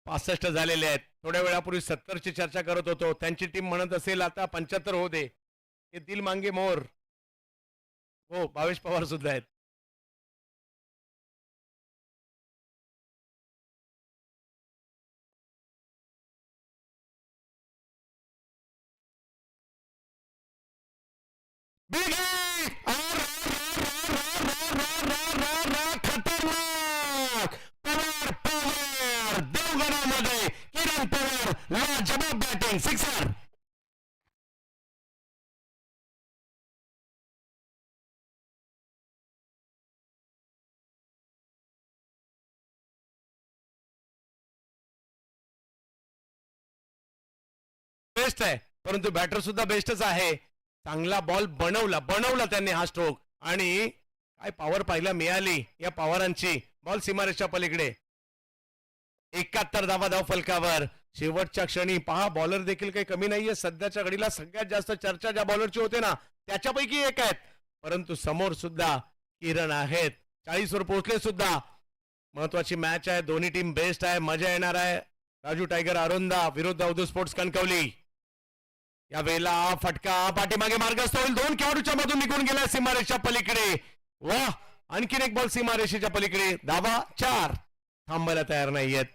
पासष्ट झालेले आहेत. थोड्या वेळापूर्वी 70ची चर्चा करत होतो. त्यांची टीम म्हणत असेल आता 75 हो दे. हे दिल मांगे मोर. हो भावेश पवार सुद्धा आहेत. खतरनाक पवार पवार देवगणामध्ये किरण पवार लाजवाब बॅटिंग. सिक्सर. बेस्ट आहे परंतु बॅटर सुद्धा बेस्टच आहे. चांगला बॉल बनवला त्यांनी हा स्ट्रोक आणि काय पॉवर पाहायला मिळाली या पवारांची. बॉल सीमारेषच्या पलीकडे. 71 धाव फलकावर. शेवटच्या क्षणी पहा बॉलर देखील काही कमी नाहीये. सध्याच्या घडीला सगळ्यात जास्त चर्चा ज्या बॉलरची होते ना त्याच्यापैकी एक आहेत. परंतु समोर सुद्धा किरण आहेत. 40 वर पोहोचले सुद्धा. महत्वाची मॅच आहे, दोन्ही टीम बेस्ट आहे, मजा येणार आहे. राजू टायगर अरुंदा विरुद्ध अवधूत स्पोर्ट्स कणकवली. या वेळेला फटका पाठीमागे मार्गस्थ होईल. 2 खेळाडूच्या मधून निघून गेला सीमारेषेच्या पलीकडे. वा, आणखीन एक बॉल सीमारेषेच्या पलीकडे. धावा 4. थांबायला तयार नाहीयेत.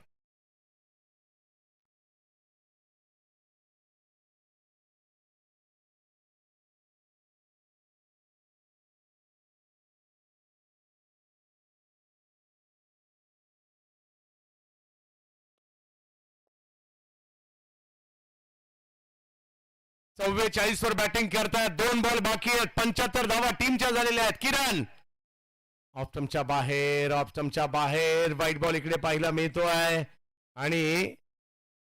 चव्वेचाळीस वर बॅटिंग करतायत. 2 बॉल बाकी आहेत. 75 धावा टीमच्या झालेल्या आहेत. किरण ऑप्टमच्या बाहेर, ऑप्टमच्या बाहेर. व्हाईट बॉल इकडे पाहायला मिळतोय आणि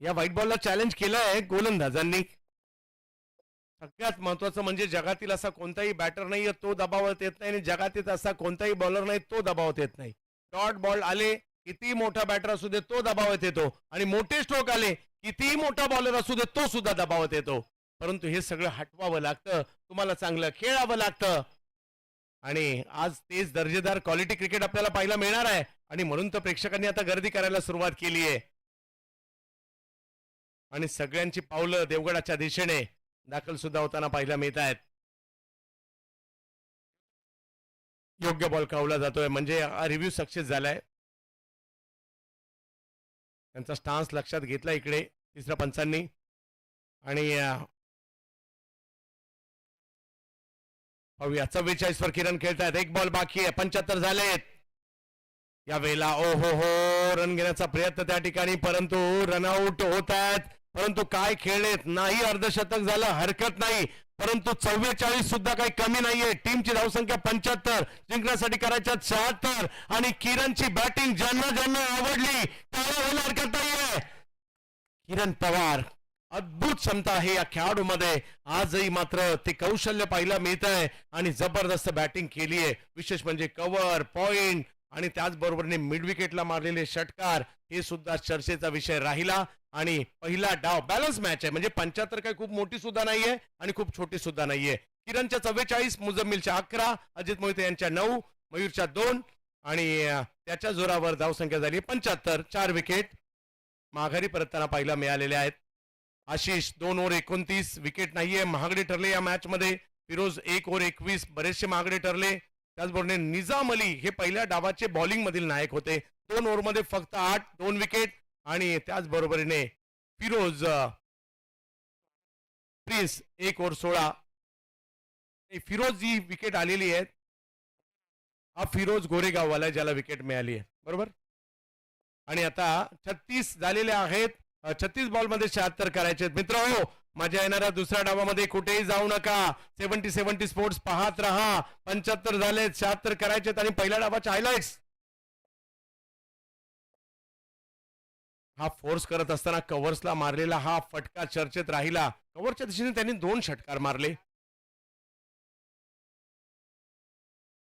या व्हाईट बॉलला चॅलेंज केलंय गोलंदाजांनी. सगळ्यात महत्वाचं म्हणजे जगातील असा कोणताही बॅटर नाहीये तो दबावात येत नाही आणि जगातील असा कोणताही बॉलर नाही तो दबावात येत नाही. डॉट बॉल आले, किती मोठा बॅटर असू दे तो दबावात येतो आणि मोठे स्ट्रोक आले, कितीही मोठा बॉलर असू दे तो सुद्धा दबावात येतो. परंतु हे सगळं हटवावं लागतं, तुम्हाला चांगलं खेळावं लागतं आणि आज तेच दर्जेदार क्वालिटी क्रिकेट आपल्याला पाहायला मिळणार आहे आणि म्हणून तर प्रेक्षकांनी आता गर्दी करायला सुरुवात केली आहे आणि सगळ्यांची पावलं देवगडाच्या दिशेने दाखल सुद्धा होताना पाहायला मिळत आहेत. योग्य बॉल कावला जातोय म्हणजे रिव्ह्यू सक्सेस झालाय. त्यांचा स्टान्स लक्षात घेतला इकडे तिसऱ्या पंचांनी आणि पाहूया. 44 वर किरण खेळतायत. 1 बॉल बाकी आहे. 75 झालेत. या वेळेला ओ हो रन घेण्याचा प्रयत्न त्या ठिकाणी परंतु रनआउट होत आहेत. परंतु काय खेळलेत, नाही अर्धशतक झालं हरकत नाही, परंतु 44 सुद्धा काही कमी नाहीये. टीमची धावसंख्या 75, जिंकण्यासाठी करायच्यात 76 आणि किरणची बॅटिंग ज्यांना ज्यांना आवडली त्याला व्हायला हरकत नाहीये. किरण पवार अद्भुत क्षमता आहे या खेळाडूमध्ये. आजही मात्र ते कौशल्य पाहायला मिळत आहे आणि जबरदस्त बॅटिंग केली आहे. विशेष म्हणजे कव्हर, पॉइंट आणि त्याचबरोबरने मिड विकेटला मारलेले षटकार हे सुद्धा चर्चेचा विषय राहिला आणि पहिला डाव बॅलन्स मॅच आहे म्हणजे 75 काही खूप मोठी सुद्धा नाहीये आणि खूप छोटी सुद्धा नाहीये. किरणच्या 44, मुजम्मिलच्या 11, अजित मोहिते यांच्या 9, मयूरच्या 2 आणि त्याच्या जोरावर धावसंख्या झाली 75. 4 विकेट माघारी परतताना पाहायला मिळालेल्या आहेत. आशिष 2 ओव्हर 29, विकेट नाहीये, महागडे ठरले या मॅच मध्ये. फिरोज 1 ओव्हर 21, बरेचसे महागडे ठरले. त्याचबरोबर निजाम अली हे पहिल्या डावाचे बॉलिंग मधील नायक होते. 2 ओव्हर मध्ये फक्त 8, 2 विकेट आणि त्याचबरोबरीने फिरोज प्रिन्स 1 ओव्हर 16. फिरोज जी विकेट आलेली आहे हा फिरोज गोरेगाववाला ज्याला विकेट मिळाली आहे बरोबर. आणि आता 36 झालेले आहेत. 36 बॉल मध्ये 76 करायचे मित्र हो. मजा येणाऱ्या दुसऱ्या डावामध्ये कुठेही जाऊ नका. 70 स्पोर्ट्स पाहत रहा. 75 झालेत, 76 करायचेत आणि पहिल्या डावाचे हायलाइट्स. हा फोर्स करत असताना कव्हर्सला मारलेला हा फटका चर्चेत राहिला. कव्हरच्या दिशेने त्यांनी 2 षटकार मारले.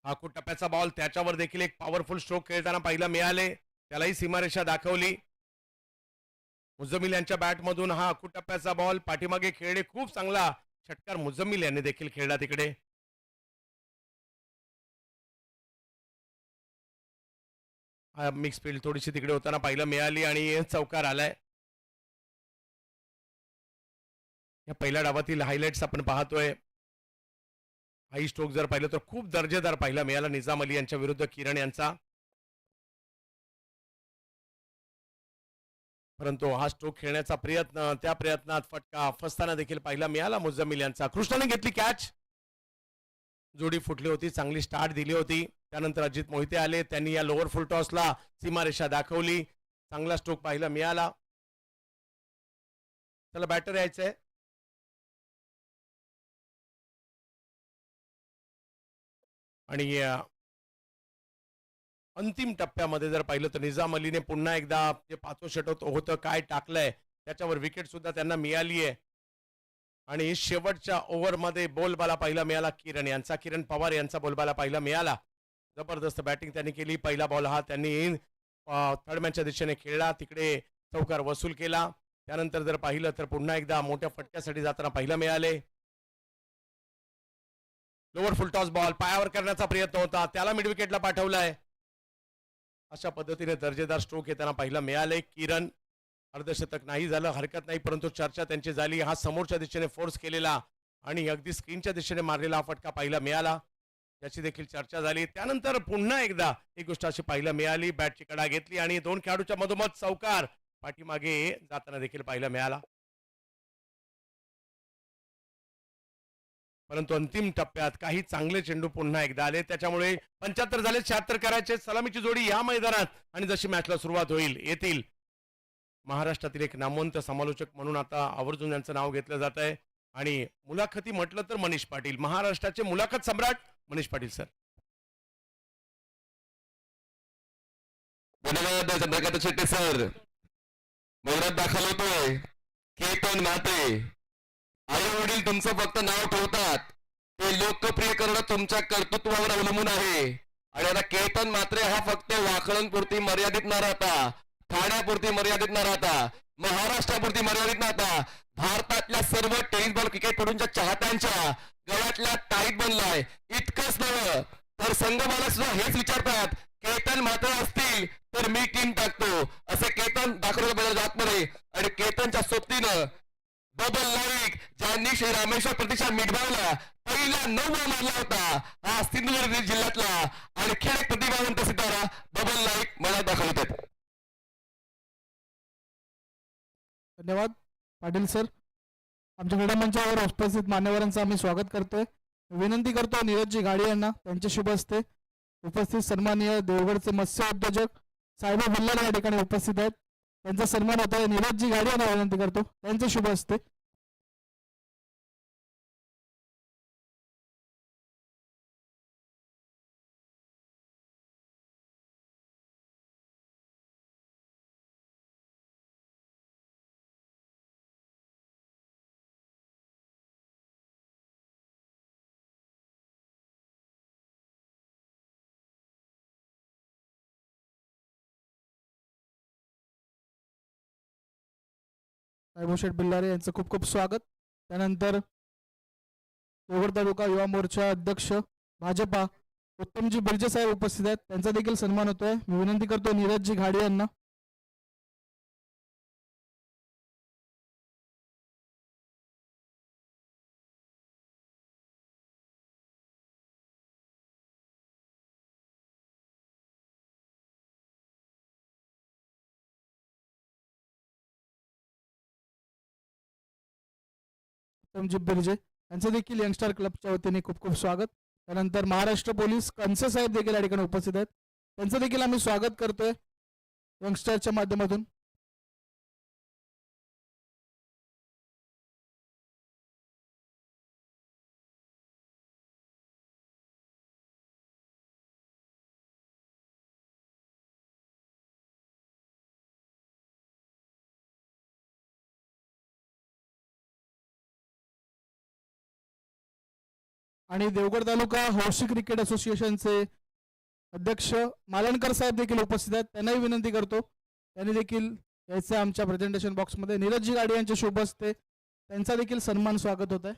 हा टप्प्याचा बॉल त्याच्यावर देखील एक पॉवरफुल स्ट्रोक खेळताना पाहायला मिळाले. त्यालाही सीमारेषा दाखवली. मुजम्मिल यांच्या बॅटमधून हा टप्प्याचा बॉल पाठीमागे खेळले. खूप चांगला षटकार मुजम्मिल यांनी देखील खेळला तिकडे. मिक्स फील्ड थोडीशी तिकडे होताना पाहायला मिळाली आणि चौकार आलाय. या पहिल्या डावातील हायलाइट्स आपण पाहतोय. हाई स्ट्रोक जर पाहिलं तर खूप दर्जेदार पाहायला मिळाला निजाम अली यांच्या विरुद्ध किरण यांचा. परंतु हा स्ट्रोक खेळण्याचा प्रयत्न, त्या प्रयत्नात फटका फसताना देखील पाहायला मिळाला मुजम्मिल यांचा. कृष्णाने घेतली कॅच. जोडी फुटली होती, चांगली स्टार्ट दिली होती. त्यानंतर अजित मोहिते आले, त्यांनी या लोअर फुल टॉसला सीमारेषा दाखवली. चांगला स्ट्रोक पाहायला मिळाला. चला बॅटर यायचंय. आणि अंतिम टप्प्यामध्ये जर पाहिलं तर निजाम अलीने पुन्हा एकदा जे 5 षटक होतं काय टाकलंय त्याच्यावर विकेट सुद्धा त्यांना मिळाली आहे. आणि शेवटच्या ओव्हरमध्ये बोलबाला पाहायला मिळाला किरण यांचा. किरण पवार यांचा बोलबाला पाहायला मिळाला. जबरदस्त बॅटिंग त्यांनी केली. पहिला बॉल हा त्यांनी थर्डमॅनच्या दिशेने खेळला, तिकडे चौकार वसूल केला. त्यानंतर जर पाहिलं तर पुन्हा एकदा मोठ्या फटक्यासाठी जाताना पाहायला मिळाले. लोअर फुलटॉस बॉल पायावर करण्याचा प्रयत्न होता, त्याला मिड विकेटला पाठवलाय. अशा पद्धतीने दर्जेदार स्ट्रोक येताना पाहिला मिळाले. किरण अर्धशतक नाही झालं हरकत नाही, परंतु चर्चा त्यांची झाली. हा समोरच्या दिशेने फोर्स केलेला आणि अगदी स्क्रीनच्या दिशेने मारलेला हा फटका पाहायला मिळाला, याची देखील चर्चा झाली. त्यानंतर पुन्हा एकदा एक गोष्ट अशी पाहायला मिळाली, बॅटची कडा घेतली आणि दोन खेळाडूच्या मधोमध चौकार पाठीमागे जाताना देखील पाहायला मिळाला. परंतु अंतिम टप्प्यात काही चांगले चेंडू पुन्हा एकदा आले, त्याच्यामुळे 75 झाले, 76 करायचे. सलामीची जोडी या मैदानात आणि जशी मॅचला सुरुवात होईल येतील महाराष्ट्रातील एक नामवंत समालोचक म्हणून आता आवर्जून यांचं नाव घेतलं जात आहे आणि मुलाखती म्हटलं तर मनीष पाटील, महाराष्ट्राचे मुलाखत सम्राट मनीष पाटील सर. धन्यवाद चंद्रकांत शेट्टी सर. मैदानात दाखल होतोय केतन म्हात्रे. आई वडील तुमचं फक्त नाव ठेवतात, ते लोकप्रिय करणं तुमच्या कर्तृत्वावर अवलंबून आहे. आणि आता केतन म्हात्रे हा फक्त वाकळणपुरती मर्यादित न राहता, ठाण्यापुरती मर्यादित न राहता, महाराष्ट्रापुरती मर्यादित न राहता, भारतातल्या सर्व टेनिस बॉल क्रिकेटपटूंच्या चाहत्यांच्या गळ्यातल्या टाईट बनलाय. इतकंच नव्हे तर संघ मला सुद्धा हेच विचारतात, केतन म्हात्रे असतील तर मी टीम टाकतो, असे केतन दाखवलं पाहिजे आतमध्ये. आणि केतनच्या सोबतीनं बबल नाईक, ज्यांनी श्री रामेश्वर प्रतीक्षा मिठभावला पहिला 9 मारला होता, हा सिंधुदुर्ग जिल्ह्यातला आणि खेळ प्रतिभावंत सितारा बबल नाईक मला दाखवत आहेत. धन्यवाद पाटील सर. आमच्या क्रीडा मंचावर उपस्थित मान्यवरांचं आम्ही स्वागत करतोय. विनंती करतो नीरजजी गाडी यांना त्यांचे शुभ हस्ते उपस्थित सन्माननीय देवगडचे मत्स्य उद्योजक साहेब भल्लार या ठिकाणी उपस्थित आहेत, त्यांचा सन्मान होत आहे. नीरजजी गाडी यांना विनंती करतो त्यांचे शुभ हस्ते. साहेब शेठ बिल्लारे यांचं खूप खूप स्वागत. त्यानंतर देवगड तालुका युवा मोर्चा अध्यक्ष भाजपा उत्तमजी बिर्जे साहेब उपस्थित आहेत, त्यांचा देखील सन्मान होतोय. मी विनंती करतो नीरजजी घाडी यांना. उत्तमजी बिर्जे यांचं देखील यंगस्टर क्लबच्या वतीने खूप खूप स्वागत. त्यानंतर महाराष्ट्र पोलीस कंसे साहेब देखील या ठिकाणी उपस्थित आहेत, त्यांचं देखील आम्ही स्वागत करतोय यंगस्टरच्या माध्यमातून. आणि देवगड तालुका हौशी क्रिकेट असोसिएशनचे अध्यक्ष मालणकर साहेब देखील उपस्थित आहेत, त्यांनाही विनंती करतो त्यांनी देखील यायचं आमच्या प्रेझेंटेशन बॉक्समध्ये. नीरजजी गाडी यांचे शुभ असते, त्यांचा देखील सन्मान स्वागत होत आहे.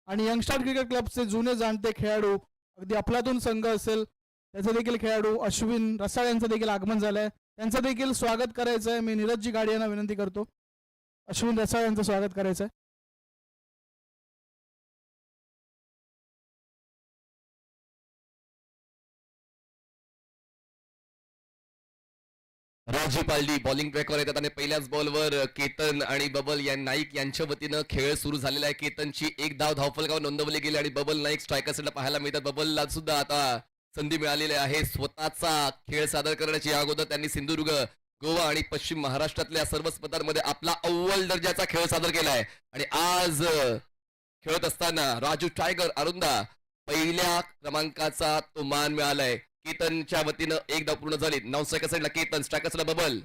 आणि यंगस्टर क्रिकेट क्लबचे जुने जाणते खेळाडू, अगदी अफलातून संघ असेल त्याचे देखील खेळाडू अश्विन रसाळ यांचं देखील आगमन झालंय, त्यांचं देखील स्वागत करायचं आहे. मी नीरजजी गाडी यांना विनंती करतो अश्विन रसाळ यांचं स्वागत करायचं आहे. राजू पालडी बॉलिंग ट्रॅकवर येतात आणि पहिल्याच बॉलवर केतन आणि बबल या नाईक यांच्या वतीनं खेळ सुरू झालेला आहे. केतनची एक धाव धावफलकावर नोंदवली गेली आणि बबल नाईक स्ट्रायकर साईडला पाहायला मिळतात. बबलला सुद्धा आता संधी मिळालेली आहे स्वतःचा खेळ सादर करण्याची. अगोदर त्यांनी सिंधुदुर्ग, गोवा आणि पश्चिम महाराष्ट्रातल्या सर्व स्पर्धांमध्ये आपला अव्वल दर्जाचा खेळ सादर केलाय आणि आज खेळत असताना राजू टायगर अरुंदा पहिल्या क्रमांकाचा तो मान मिळालाय. केतनच्या वतीनं एक धाव पूर्ण झाली. 9 सेकंड साईडला केतन, स्ट्रायकर्सला बबल,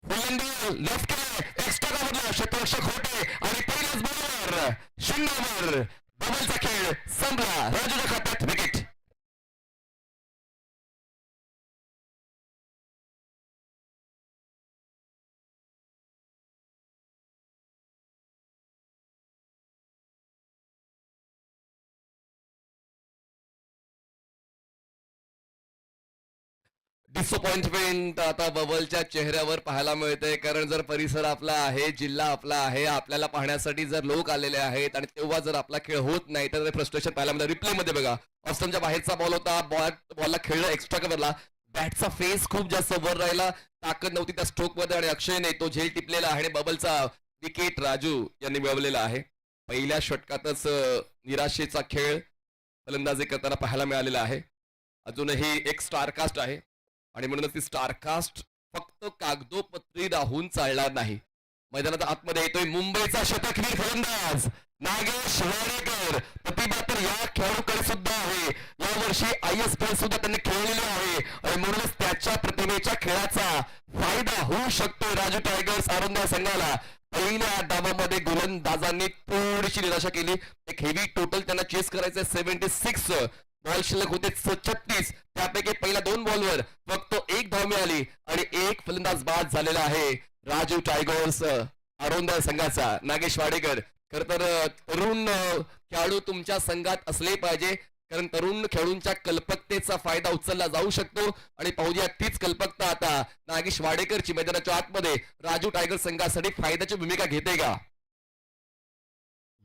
लेफ्ट एक्स्ट्रा धावला क्षेत्ररक्षक होते आणि पहिल्याच बॉलवर 0 बबलचा खेळ संपला. राजूच्या खात्यात विकेट. डिसअपॉइंटमेंट आता बबलच्या चेहऱ्यावर पाहायला मिळते, कारण जर परिसर आपला आहे, जिल्हा आपला आहे, आपल्याला पाहण्यासाठी जर लोक आलेले आहेत आणि तेव्हा जर आपला खेळ होत नाही तर फ्रस्ट्रेशन पाहायला मिळतं. रिप्ले मध्ये बघा, ऑस्टमच्या बाहेरचा बॉल होता, बॉलला खेळलं एक्स्ट्रा कव्हरला, बॅटचा फेस खूप जास्त वर राहिला, ताकद नव्हती त्या स्ट्रोक मध्ये आणि अक्षयने तो झेल टिपलेला आहे आणि बबलचा विकेट राजू यांनी मिळवलेला आहे. पहिल्या षटकातच निराशेचा खेळ फलंदाजी करताना पाहायला मिळालेला आहे. अजूनही एक स्टारकास्ट आहे आणि म्हणूनच ती स्टारकास्ट फक्त कागदोपत्री राहून चालणार नाही. मैदानात आतमध्ये येतोय मुंबईचा शतकवीर फलंदाज नागेश वाडेकर. प्रतिभा तर या खेळाडूकडे सुद्धा आहे, यावर्षी ISPL सुद्धा त्यांनी खेळलेले आहे आणि म्हणूनच त्याच्या प्रतिमेच्या खेळाचा फायदा होऊ शकतो राजू टायगर्स आरोंदा संघाला. पहिल्या डावामध्ये गोलंदाजांनी थोडीशी निराशा केली. एक हेवी टोटल त्यांना चेस करायचं 76 बॉल शिल्लक होते 36, त्यापैकी पहिल्या 2 बॉलवर फक्त 1 धाव मिळाली आणि एक फलंदाज बाद झालेला आहे राजू टायगर्स आरोंदा संघाचा नागेश वाडेकर. खर तर तरुण खेळाडू तुमच्या संघात असले पाहिजे, कारण तरुण खेळाडूंच्या कल्पकतेचा फायदा उचलला जाऊ शकतो आणि पाहूया तीच कल्पकता आता नागेश वाडेकरची मैदानाच्या आतमध्ये राजू टायगर संघासाठी फायद्याची भूमिका घेते का.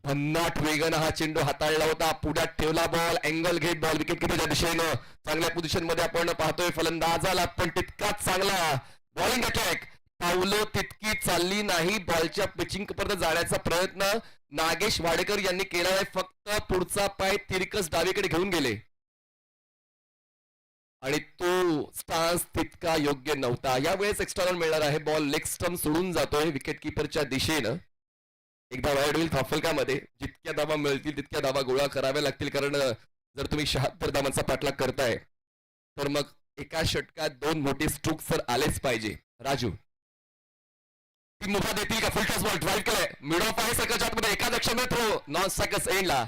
भन्नाट वेगानं हा चेंडू हाताळला होता, पुढ्यात ठेवला बॉल, अँगल घेत बॉल विकेट किपरच्या दिशेनं चांगल्या पोझिशन मध्ये आपण पाहतोय. फलंदाजाला पण तितकाच चांगला बॉलिंग अटॅक, पावलं तितकी चालली नाही, बॉलच्या पिचिंग पर्यंत जाण्याचा प्रयत्न नागेश वाडेकर यांनी केला आहे. फक्त पुढचा पाय तिरकस डावीकडे घेऊन गेले आणि तो स्टान्स तितका योग्य नव्हता. यावेळेस एक्स्ट्रा रन मिळणार आहे. बॉल लेग स्टंप सोडून जातोय विकेट किपरच्या दिशेनं. एकदा वाईड होईल थाफलकामध्ये, जितक्या धावा मिळतील तितक्या धावा गोळा कराव्या लागतील, कारण जर तुम्ही 76 धावांचा पाठलाग करताय तर मग एका षटकात 2 मोठे स्ट्रोक सर आलेच पाहिजे. राजू ती मुभा देतील का. फुल टॉस बॉल ड्राईव्ह केलाय, मिड ऑफ आहे सर्कलच्या आतमध्ये, एका दक्षिण थ्रो नॉन स्ट्रायकर्स एंडला,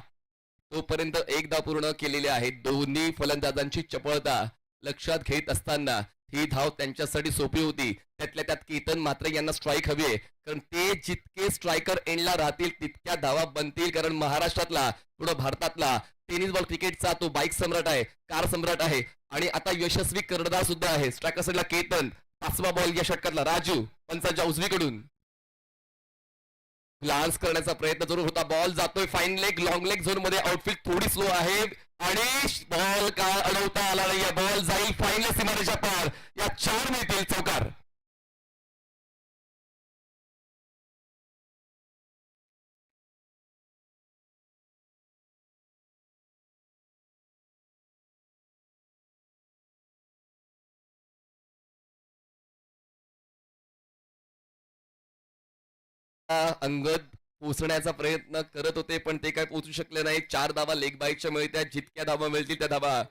तोपर्यंत एक धाव पूर्ण केलेली आहे. दोन्ही फलंदाजांची चपळता लक्षात घेत असताना ही धाव त्यांच्यासाठी सोपी होती. त्यातल्या त्यात केतन मात्र यांना स्ट्राईक हवी आहे, कारण ते जितके स्ट्रायकर एंडला राहतील तितक्या धावा बनतील, कारण महाराष्ट्रातला पुढे भारतातला टेनिस बॉल क्रिकेटचा तो बाईक सम्राट आहे, कार सम्राट आहे आणि आता यशस्वी कर्णधार सुद्धा आहे. स्ट्रायकर साईडला केतन, 5वा बॉल या षटकातला राजू पंचांच्या उजवीकडून ग्लान्स करण्याचा प्रयत्न जरूर होता. बॉल जातोय fine leg long leg zone मध्ये, आउटफील्ड थोडी स्लो आहे आणि बॉल का अडवता आला नाही. बॉल जाईल फाईनल सीमारेच्या पार, या 4 मिळतील चौकार. अंगद पोचण्याचा प्रयत्न करत होते पण ते काय पोचू शकले नाही. 4 धावा लेग बाईकच्या मिळत्या, जितक्या धावा मिळतील त्या धावा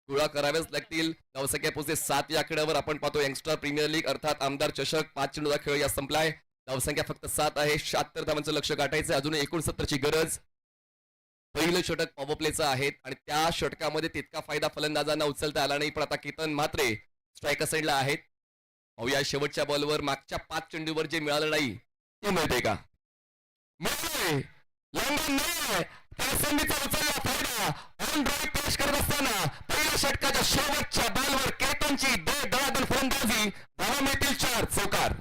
गोळा कराव्याच लागतील. धावसंख्या पोहोचते 7 या आकड्यावर. आपण पाहतो यंगस्टर प्रीमियर लीग अर्थात आमदार चषक 5 चेंडूचा खेळ या संपलाय. धावसंख्या फक्त 7 आहे. 76 धावांचं लक्ष गाठायचं, अजून 69ची गरज. पहिलं षटक पॉवर प्लेचं आहे आणि त्या षटकामध्ये तितका फायदा फलंदाजांना उचलता आला नाही, पण आता केतन म्हात्रे स्ट्रायकर साईडला आहेत. पाहूया शेवटच्या बॉलवर मागच्या 5 चेंडूवर जे मिळालं नाही ते मिळते का. लंडन संधीचा उचलला फायदा ऑन ड्राईव्ह पेश करत असताना पहिल्या षटकाच्या शेवटच्या बॉलवर केतनची धडाधड फलंदाजी, धावा मिळतील 4 चौकार.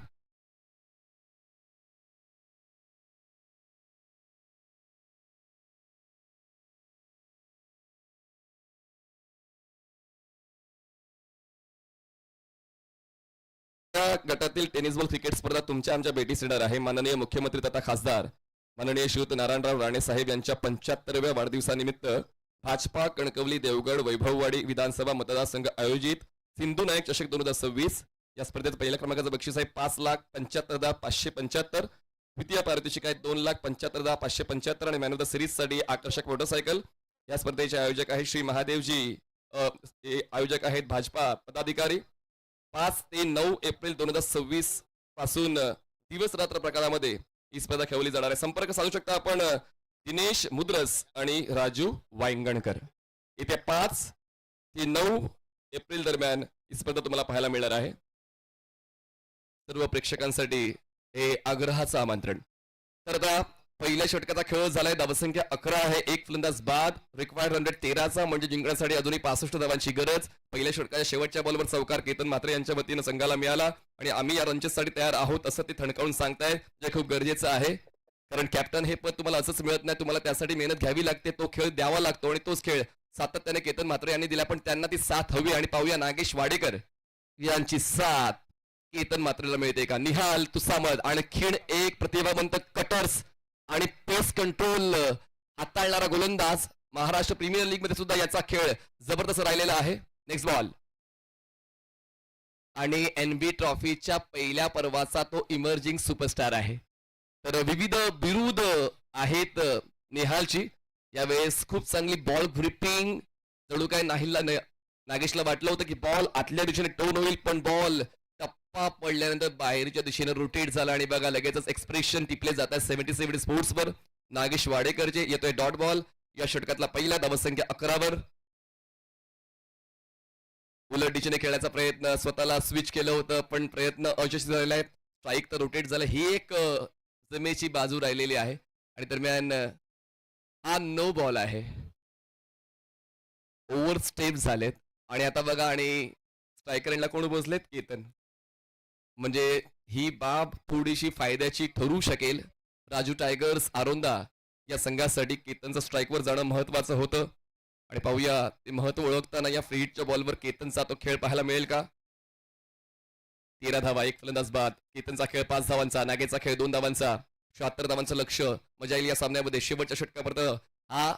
गटातील टेनिस बॉल क्रिकेट स्पर्धा तुमच्या आमच्या भेटीस येणार आहे. माननीय मुख्यमंत्री तथा खासदार माननीय श्रीयुत नारायणराव राणे साहेब यांच्या 75व्या वाढदिवसानिमित्त भाजपा कणकवली देवगड वैभववाडी विधानसभा मतदारसंघ आयोजित सिंधू नायक चषक 2026 या स्पर्धेत पहिल्या क्रमांकाचं बक्षीस आहे 5,75,575. द्वितीय पारितोषिक आहे 2,75,575 आणि मॅन ऑफ द सिरीज साठी आकर्षक मोटरसायकल. या स्पर्धेचे आयोजक आहे श्री महादेवजी, आयोजक आहेत भाजपा पदाधिकारी. 5 ते 9 एप्रिल 2026 पासून दिवस रात्र प्रकारामध्ये ही स्पर्धा खेळवली जाणार आहे. संपर्क साधू शकता आपण दिनेश मुद्रस आणि राजू वांगणकर. येत्या 5 ते 9 एप्रिल दरम्यान ही स्पर्धा तुम्हाला पाहायला मिळणार आहे. सर्व प्रेक्षकांसाठी हे आग्रहाचं आमंत्रण. तर आता पहिल्या षटकाचा खेळ झालाय. धावसंख्या 11 आहे. एक फलंदाज बाद. रिक्वायर्ड रन रेट 13चा, म्हणजे जिंकण्यासाठी अजूनही 65 धावांची गरज. पहिल्या षटकाच्या शेवटच्या बॉलवर चौकार केतन म्हात्रे यांच्या वतीनं संघाला मिळाला आणि आम्ही या रनचेससाठी तयार आहोत असं ते ठणकावून सांगताय, जे खूप गरजेचं आहे. कारण कॅप्टन हे पद तुम्हाला असंच मिळत नाही, तुम्हाला त्यासाठी मेहनत घ्यावी लागते, तो खेळ द्यावा लागतो आणि तोच खेळ सातत्याने केतन म्हात्रे यांनी दिला, पण त्यांना ती साथ हवी. आणि पाहूया नागेश वाडेकर यांची साथ केतन म्हात्रेला मिळते का. निहाल तुसामद आणखीन एक प्रतिभावंत कटर्स आणि पेस कंट्रोल हाताळणारा गोलंदाज. महाराष्ट्र प्रीमियर लीग मध्ये सुद्धा याचा खेळ जबरदस्त राहिलेला आहे. नेक्स्ट बॉल आणि एनबी ट्रॉफीच्या पहिल्या पर्वाचा तो इमर्जिंग सुपरस्टार आहे. तर विविध बिरुद आहेत निहालची. यावेळेस खूप चांगली बॉल ग्रिपिंग. जणू काय नागेशला वाटलं होतं की बॉल आतल्या दिशेने टोन होईल, पण बॉल टप्पा पडल्यानंतर बाहेरच्या दिशेने रोटेट झाला आणि बघा लगेचच एक्सप्रेशन टिपले जात आहे 77 स्पोर्ट्स वर. नागेश वाडेकरचे येतोय डॉट बॉल. या षटकातला पहिला धावसंख्या 11 वर. उलट दिशेने खेळण्याचा प्रयत्न, स्वतःला स्विच केलं होतं पण प्रयत्न अयशस्वी झालेला आहे. स्ट्राईक तर रोटेट झालं. ही एक जमेची बाजू राहिलेली आहे आणि दरम्यान हा नो बॉल आहे. ओव्हर स्टेप झालेत आणि आता बघा आणि स्ट्रायकर एंडला कोण बसलेत, केतन. म्हणजे ही बाब थोडीशी फायद्याची ठरू शकेल. राजू टायगर्स आरोंदा या संघासाठी केतनचं स्ट्राईकवर जाणं महत्वाचं होतं आणि पाहूया ते महत्व ओळखताना या फ्री हिटच्या बॉलवर केतनचा तो खेळ पाहायला मिळेल का. 13 धावा, एक फलंदाज बाद. केतनचा खेळ 5 धावांचा, नागेचा खेळ 2 धावांचा, 76 धावांचं लक्ष. मजा येईल या सामन्यामध्ये. शेवटच्या षटकापर्यंत हा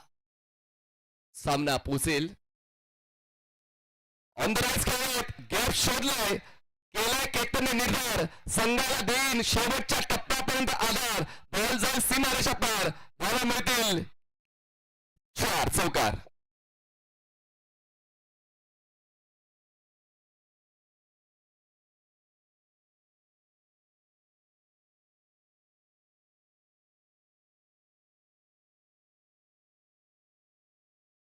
सामना पोहोचेल. ऑन द राईट खेळत गॅप शोधलाय, केलाय केतनने निर्धार. संघाला देईन शेवटच्या टप्प्यापर्यंत आधार. बॉल जाईल सीमारेषा पार. धावा मिळतील 4. चौकार.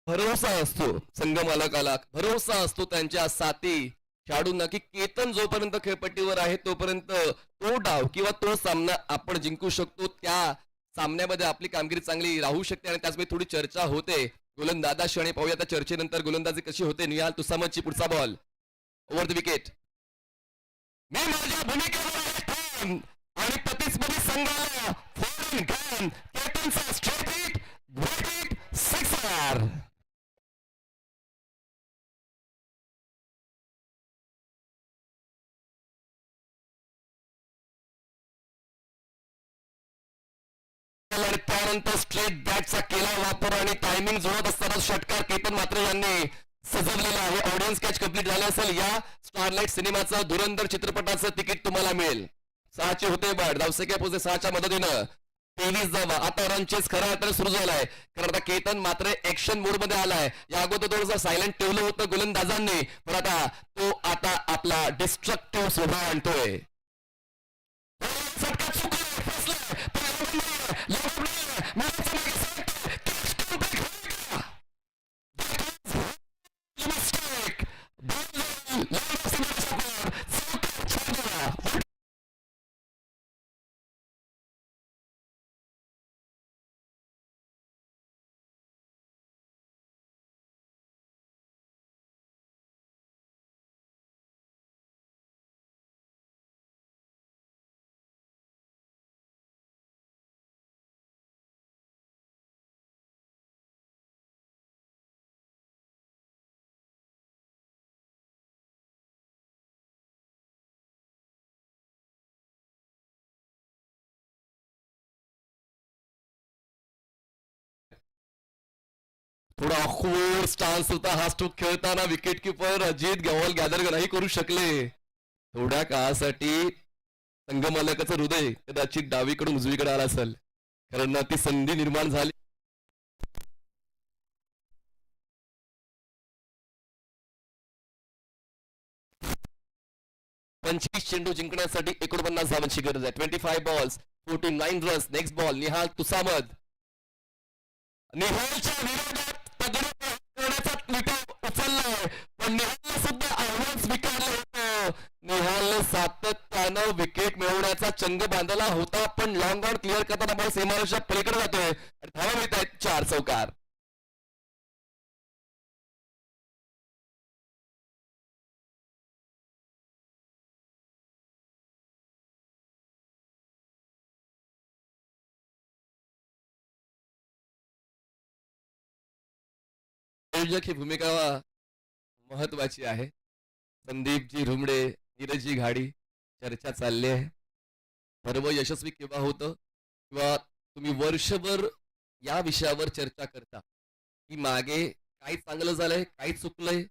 भरोसा असतो संघ मालकाला, भरोसा असतो त्यांच्या साथी खेळाडूंना की केतन जोपर्यंत खेळपट्टीवर आहे तोपर्यंत तो डाव किंवा तो सामना आपण जिंकू शकतो. त्या सामन्यामध्ये आपली कामगिरी चांगली राहू शकते आणि त्याचवेळी थोडी चर्चा होते गोलंदाजाशी. आणि पाहूया त्या चर्चेनंतर गोलंदाजी कशी होते. निहाल तुसामदची पुढचा बॉल ओव्हर द विकेट. मी माझ्या भूमिकेवर आहे ठाम आणि प्रतिस्पर्धी संघाला फॉरेन गन. केतनचा straight hit, great hit, sixer. आणि त्यानंतर स्ट्रेट बॅटचा केला वापर आणि टायमिंग जुळत असताना षटकार केतन म्हात्रे यांनी सजवलेला आहे. ऑडियन्स कॅच कंप्लीट झाले असेल. या स्टारलाइट सिनेमाचं धुरंधर चित्रपटाचं तिकीट तुम्हाला मिळेल. 6चे होते बॅट. धावसंख्या पोहोचते 6च्या मदतीनं 23 धावा. आता रनचेस खरा तर सुरू झालाय कारण आता केतन मात्र ऍक्शन मोड मध्ये आलाय. या अगोदर थोडंसं सायलेंट ठेवलं होतं गोलंदाजांनी, पण आता तो आपला डिस्ट्रक्टिव्ह स्वभाव आणतोय. थोडा ऑकवर्ड स्टान्स होता हा स्ट्रोक खेळताना. विकेट किपर अजित गव्हाल गॅदर नाही करू शकले. थोड्या काळासाठी संघमालकाचं हृदय कदाचित डावीकडून उजवीकडे आला असेल कारण ती संधी निर्माण झाली. पंचवीस चेंडू जिंकण्यासाठी 49 धावांची गरज आहे. 25 balls 49 runs. Next ball Nihal Tusamad. निहालच्या विरोधात करण्याचा विटा उचललाय पण निहालने सुद्धा आव्हान स्वीकारलं होतं. निहालने सातत्यानं विकेट मिळवण्याचा चंग बांधला होता, पण लॉंग ऑन क्लिअर करताना बॉल सीमारेषेच्या पलीकडे जातोय आणि धावा मिळत आहेत 4 चौकार. आयोजक ही भूमिका महत्वाची आहे. संदीपजी रुमडे, नीरजजी घाडी, चर्चा चालली आहे. सर्व यशस्वी केव्हा होतं किंवा तुम्ही वर्षभर या विषयावर चर्चा करता की मागे काय चांगलं झालंय, काय चुकलंय,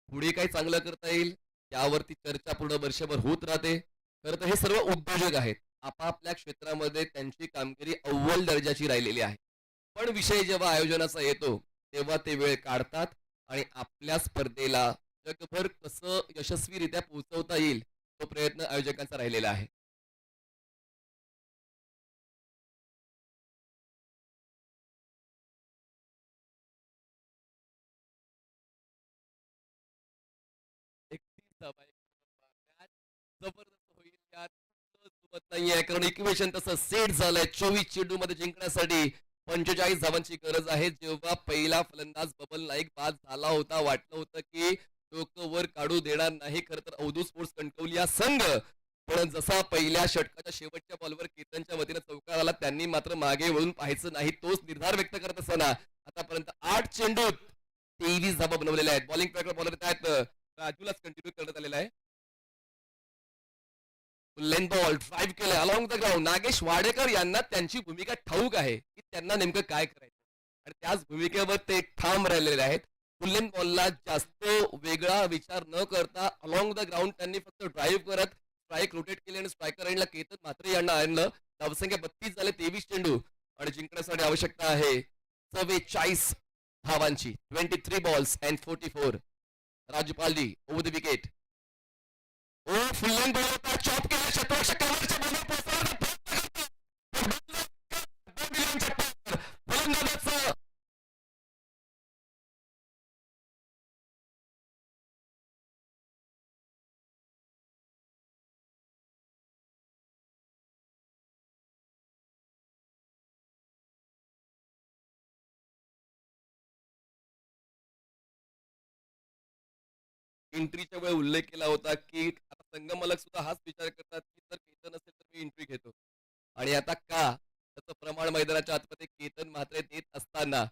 पुढे काय चांगलं करता येईल, यावरती चर्चा पूर्ण वर्षभर होत राहते. खरं तर हे सर्व उद्योजक आहेत, आपापल्या क्षेत्रामध्ये त्यांची कामगिरी अव्वल दर्जाची राहिलेली आहे. पण विषय जेव्हा आयोजनाचा येतो तेव्हा ते वेळ काढतात आणि आपल्या स्पर्धेला जगभर कसं यशस्वीरित्या पोहोचवता येईल तो प्रयत्न आयोजकांचा राहिलेला आहे. जबरदस्त होईल यात चुकत नाहीये, कारण इक्वेशन तसं सेट झालंय. 24 चेंडू मध्ये जिंकण्यासाठी 45 धावांची गरज आहे. जेव्हा पहिला फलंदाज बबल नाईक बाद झाला होता, वाटलं होतं की डोकं वर काढू देणार नाही. खरं तर अवधूत स्पोर्ट्स कणकवली हा संघ, पण जसा पहिल्या षटकाच्या शेवटच्या बॉलवर केतनच्या वतीने चौकार आला, त्यांनी मात्र मागे वळून पाहायचं नाही, तोच निर्धार व्यक्त करत असताना आतापर्यंत 8 चेंडूत 23 धाबा बनवलेल्या आहेत. बॉलिंग पॅकर बॉलर आहेत राजूलाच कंटिन्यू करण्यात आलेला आहे. लेन बॉल ड्राईव्ह केलं along the ground. Nagesh Wadekar यांना त्यांची भूमिका ठाऊक आहे की त्यांना नेमकं काय करायचं आणि त्याच भूमिकेवर ते ठाम राहिलेले आहेत. फुल्लेन बॉलला जास्त वेगळा विचार न करता अलॉंग द ग्राउंड त्यांनी फक्त ड्राईव्ह करत स्ट्राईक रोटेट केले आणि स्ट्रायकर एंडला केतन म्हात्रे यांना आणलं. धावसंख्या 32 झाले, 23 चेंडू आणि जिंकण्यासाठी आवश्यकता आहे 44 धावांची. 23 बॉल्स अँड 44. राजपालजी ओव्हर द विकेट. ओ फुल्लेन बॉल होता, चॉप केला, शतरक्षक कव्हरच्या बॉलवर पोहोचला. फलंदाजाचं एंट्रीच्या वेळी उल्लेख केला होता की आता संगमलक सुद्धा हाच विचार करतात की जर केतन असेल तर मी एंट्री घेतो. आणि आता का त्याचं प्रमाण मैदानाच्या आतमध्ये केतन म्हात्रे देत असताना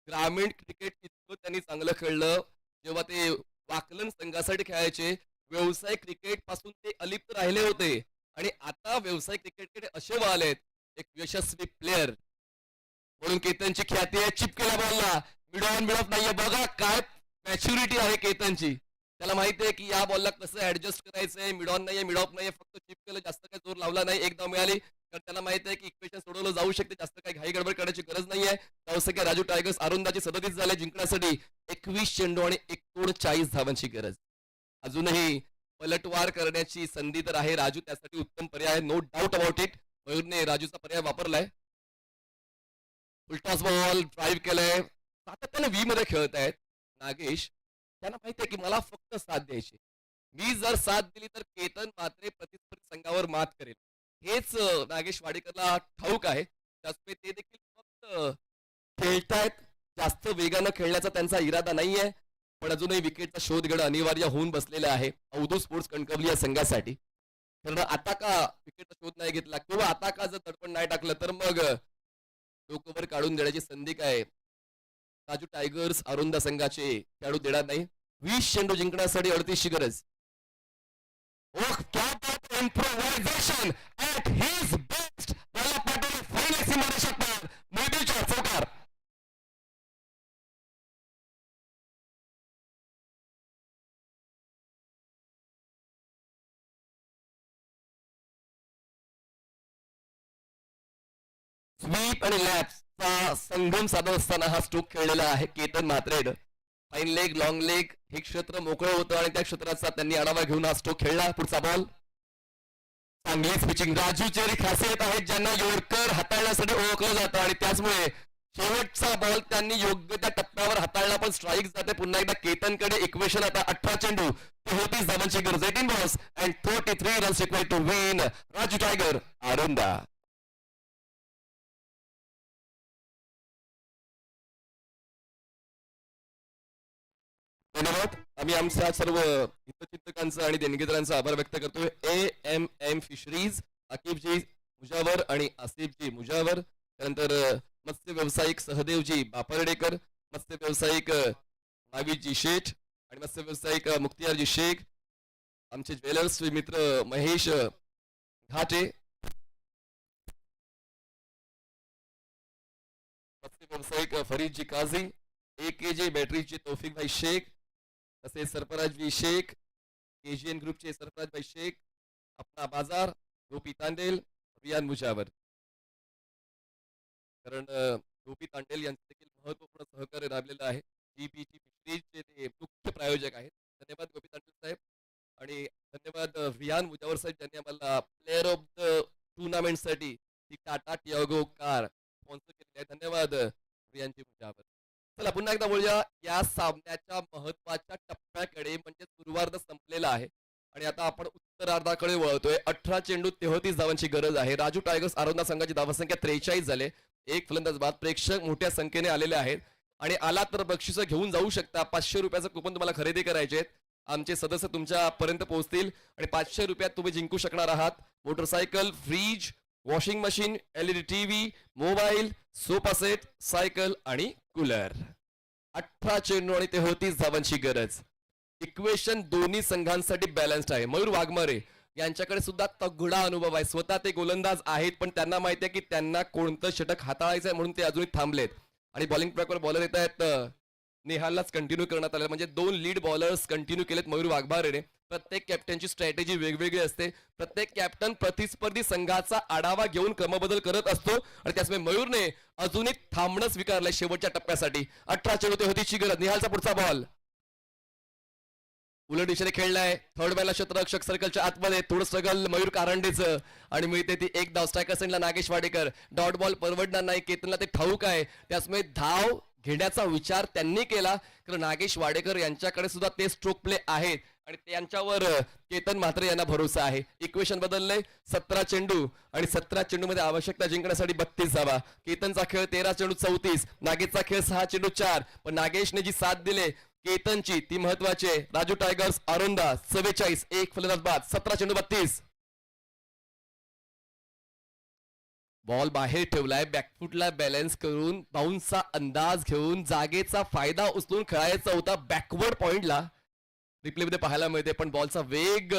ग्रामीण क्रिकेट इतकं त्यांनी चांगलं खेळलं. जेव्हा ते वाकलन संघासाठी खेळायचे, व्यावसायिक क्रिकेट पासून ते अलिप्त राहिले होते आणि आता व्यावसायिक क्रिकेटकडे असे वळालेत. एक यशस्वी प्लेअर म्हणून केतनची ख्याती आहे. चिप केल्या बॉलला मिड ऑन मिळत नाहीये. बघा काय मॅच्युरिटी आहे केतनची. त्याला माहिती आहे की या बॉलला कसं ऍडजस्ट करायचंय. मिड ऑन नाहीये, मिड ऑफ नाहीये, फक्त चिप केलं, जास्त काही जोर लावला नाही. एक धाव मिळाली तर त्याला माहिती आहे की इक्वेशन सोडवलं जाऊ शकते, जास्त काही घाई गडबड करण्याची गरज नाहीये. धावसंख्या राजू टायगर्स अरुंदाची 37 झाले. जिंकण्यासाठी 21 चेंडू आणि 39 धावांची गरज. अजूनही पलटवार करण्याची संधी तर आहे. राजू त्यासाठी उत्तम पर्याय आहे, नो डाऊट अबाउट इट. मयूरने राजूचा पर्याय वापरलाय. उलटाच बॉल ड्राईव्ह केलाय. सातत्याने व्ही मध्ये खेळत आहेत नागेश. त्यांना माहिती आहे की मला फक्त साथ द्यायची, मी जर साथ दिली तर केतन म्हात्रे प्रतिस्पर्धी संघावर मात करेल. हेच नागेश वाडेकरला ठाऊक आहे. त्यामुळे ते देखील फक्त खेळतायत, जास्त वेगानं खेळण्याचा त्यांचा इरादा नाहीये. पण अजूनही विकेटचा शोध घेणं अनिवार्य होऊन बसलेलं आहे अवधूत स्पोर्ट्स कणकवली या संघासाठी. कारण आता का विकेटचा शोध नाही घेतला किंवा आता का जर तडपण नाही टाकलं तर मग डोकंवर काढून देण्याची संधी काय राजू टायगर्स अरुंदा संघाचे खेळाडू देणार नाही. 20 चेंडू जिंकण्यासाठी 38 ची गरज. ओह क्या बात है, इम्प्रोवायझेशन ॲट हिज बेस्ट. मला पाटील फाईनल सीमारेषा पार मोदीच्या चौकार. स्वीप आणि लॅप्सचा संगम साधत असताना हा स्ट्रोक खेळलेला आहे केतन म्हात्रेनं. फाईन लेग, लॉंग लेग हे क्षेत्र मोकळं होतं आणि त्या क्षेत्राचा त्यांनी आढावा घेऊन हा स्ट्रोक खेळला. पुढचा बॉल चांगली स्विचिंग. राजू चेरी खासियत आहेत ज्यांना योर्कर हाताळण्यासाठी ओळखलं जातं आणि त्याचमुळे शेवटचा बॉल त्यांनी योग्य त्या टप्प्यावर हाताळला पण स्ट्राईक जाते पुन्हा एकदा केतनकडे इक्वेशन आता 18 चेंडू 33 धावांची गरज 18 balls and 43 runs required to win Raju Tiger Aronda. धन्यवाद. आम्ही आमच्या सर्व हितचिंतकांचा आणि देणगीदारांचा आभार व्यक्त करतोय. AMM फिशरीज आकिबजी मुजावर आणि आसिफजी मुजावर, त्यानंतर मत्स्य व्यावसायिक सहदेवजी बापर्डेकर, मत्स्य व्यावसायिक नावीदजी शेठ आणि मत्स्य व्यावसायिक मुक्तियारजी शेख, आमचे ज्वेलर्स मित्र महेश घाटे, मत्स्य व्यावसायिक फरीदजी काझी, AKJ बॅटरीचे तौफिक भाई शेख, तसेच सरफराजजी शेख, KGN ग्रुपचे सरफराज भाई शेख, अपना बाजार गोपी तांडेल, रियान मुजावर. कारण गोपी तांडेल यांचं देखील महत्वपूर्ण सहकार्य लाभलेलं आहे. GBG फिशरीजचे ते मुख्य प्रायोजक आहेत. धन्यवाद गोपी तांडेल साहेब आणि धन्यवाद रियान मुजावर साहेब ज्यांनी आम्हाला प्लेअर ऑफ द टुर्नामेंटसाठी ती टाटा टियागो कार स्पॉन्सर केलेली आहे. धन्यवाद रियानजी मुजावर. चला पुन्हा एकदा बोलूया या सामन्याच्या महत्वाच्या टप्प्याकडे, म्हणजे पूर्वार्ध संपलेला आहे आणि आता आपण उत्तरार्धाकडे वळतोय. 18 चेंडू 33 धावांची गरज आहे. राजू टायगर्स आरोंदा संघाची धावसंख्या 43 झाले. एक फलंदाज बाद. प्रेक्षक मोठ्या संख्येने आलेले आहेत आणि आला तर बक्षिसं घेऊन जाऊ शकता. 500 रुपयाचं कुपन तुम्हाला खरेदी करायचे आहेत. आमचे सदस्य तुमच्यापर्यंत पोहोचतील आणि 500 रुपयात तुम्ही जिंकू शकणार आहात motorcycle, fridge, washing machine, LED TV, mobile, sofa set, cycle आणि कूलर. 18 चेंडू आणि 33 धावांची गरज. इक्वेशन दोन्ही संघांसाठी बॅलन्स्ड आहे. मयूर वाघमारे यांच्याकडे सुद्धा तगडा अनुभव आहे. स्वतः ते गोलंदाज आहेत पण त्यांना माहिती आहे की त्यांना कोणतं षटक हाताळायचं आहे म्हणून ते अजूनही थांबलेत. आणि बॉलिंग ट्रॅकवर बॉलर येत आहेत. नेहाललाच कंटिन्यू करण्यात आलं, म्हणजे 2 लीड बॉलर्स कंटिन्यू केलेत मयूर वाघमारेने. प्रत्येक कॅप्टनची स्ट्रॅटेजी वेगवेगळी असते. प्रत्येक कॅप्टन प्रतिस्पर्धी संघाचा आढावा घेऊन क्रमबदल करत असतो आणि त्याचमुळे मयूरने अजूनही थांबणं स्वीकारलंय शेवटच्या टप्प्यासाठी. 18 चेंडू 33ची गरज. निहालचा पुढचा बॉल उलट दिशेने खेळलाय. थर्ड बॅला क्षेत्ररक्षक सर्कलच्या आतमध्ये. थोडं स्ट्रगल मयूर कारंडेचं आणि मिळते ती एक धाव. स्ट्रायकर सेंडला नागेश वाडेकर. डॉट बॉल परवडणार नाही. केतनला ते ठाऊक आहे, त्याचमुळे धाव घेण्याचा विचार त्यांनी केला कारण नागेश वाडेकर यांच्याकडे सुद्धा ते स्ट्रोक प्ले आहेत आणि त्यांच्यावर केतन म्हात्रे यांना भरोसा आहे. इक्वेशन बदललंय. 17 चेंडू आणि 17 चेंडू मध्ये आवश्यकता जिंकण्यासाठी 32 धावा. केतनचा खेळ 13 चेंडू 34. नागेशचा खेळ 6 चेंडू 4. पण नागेशने जी साथ दिले केतनची ती महत्वाची आहे. राजू टायगर्स आरोंदा 44. एक फलंदाज बाद. 17 चेंडू 32. बॉल बाहेर ठेवलाय. बॅकफुटला बॅलन्स करून बाउन्सचा अंदाज घेऊन जागेचा फायदा उचलून खेळायचा होता बॅकवर्ड पॉइंटला. रिप्ले मध्ये पाहायला मिळते पण बॉलचा वेग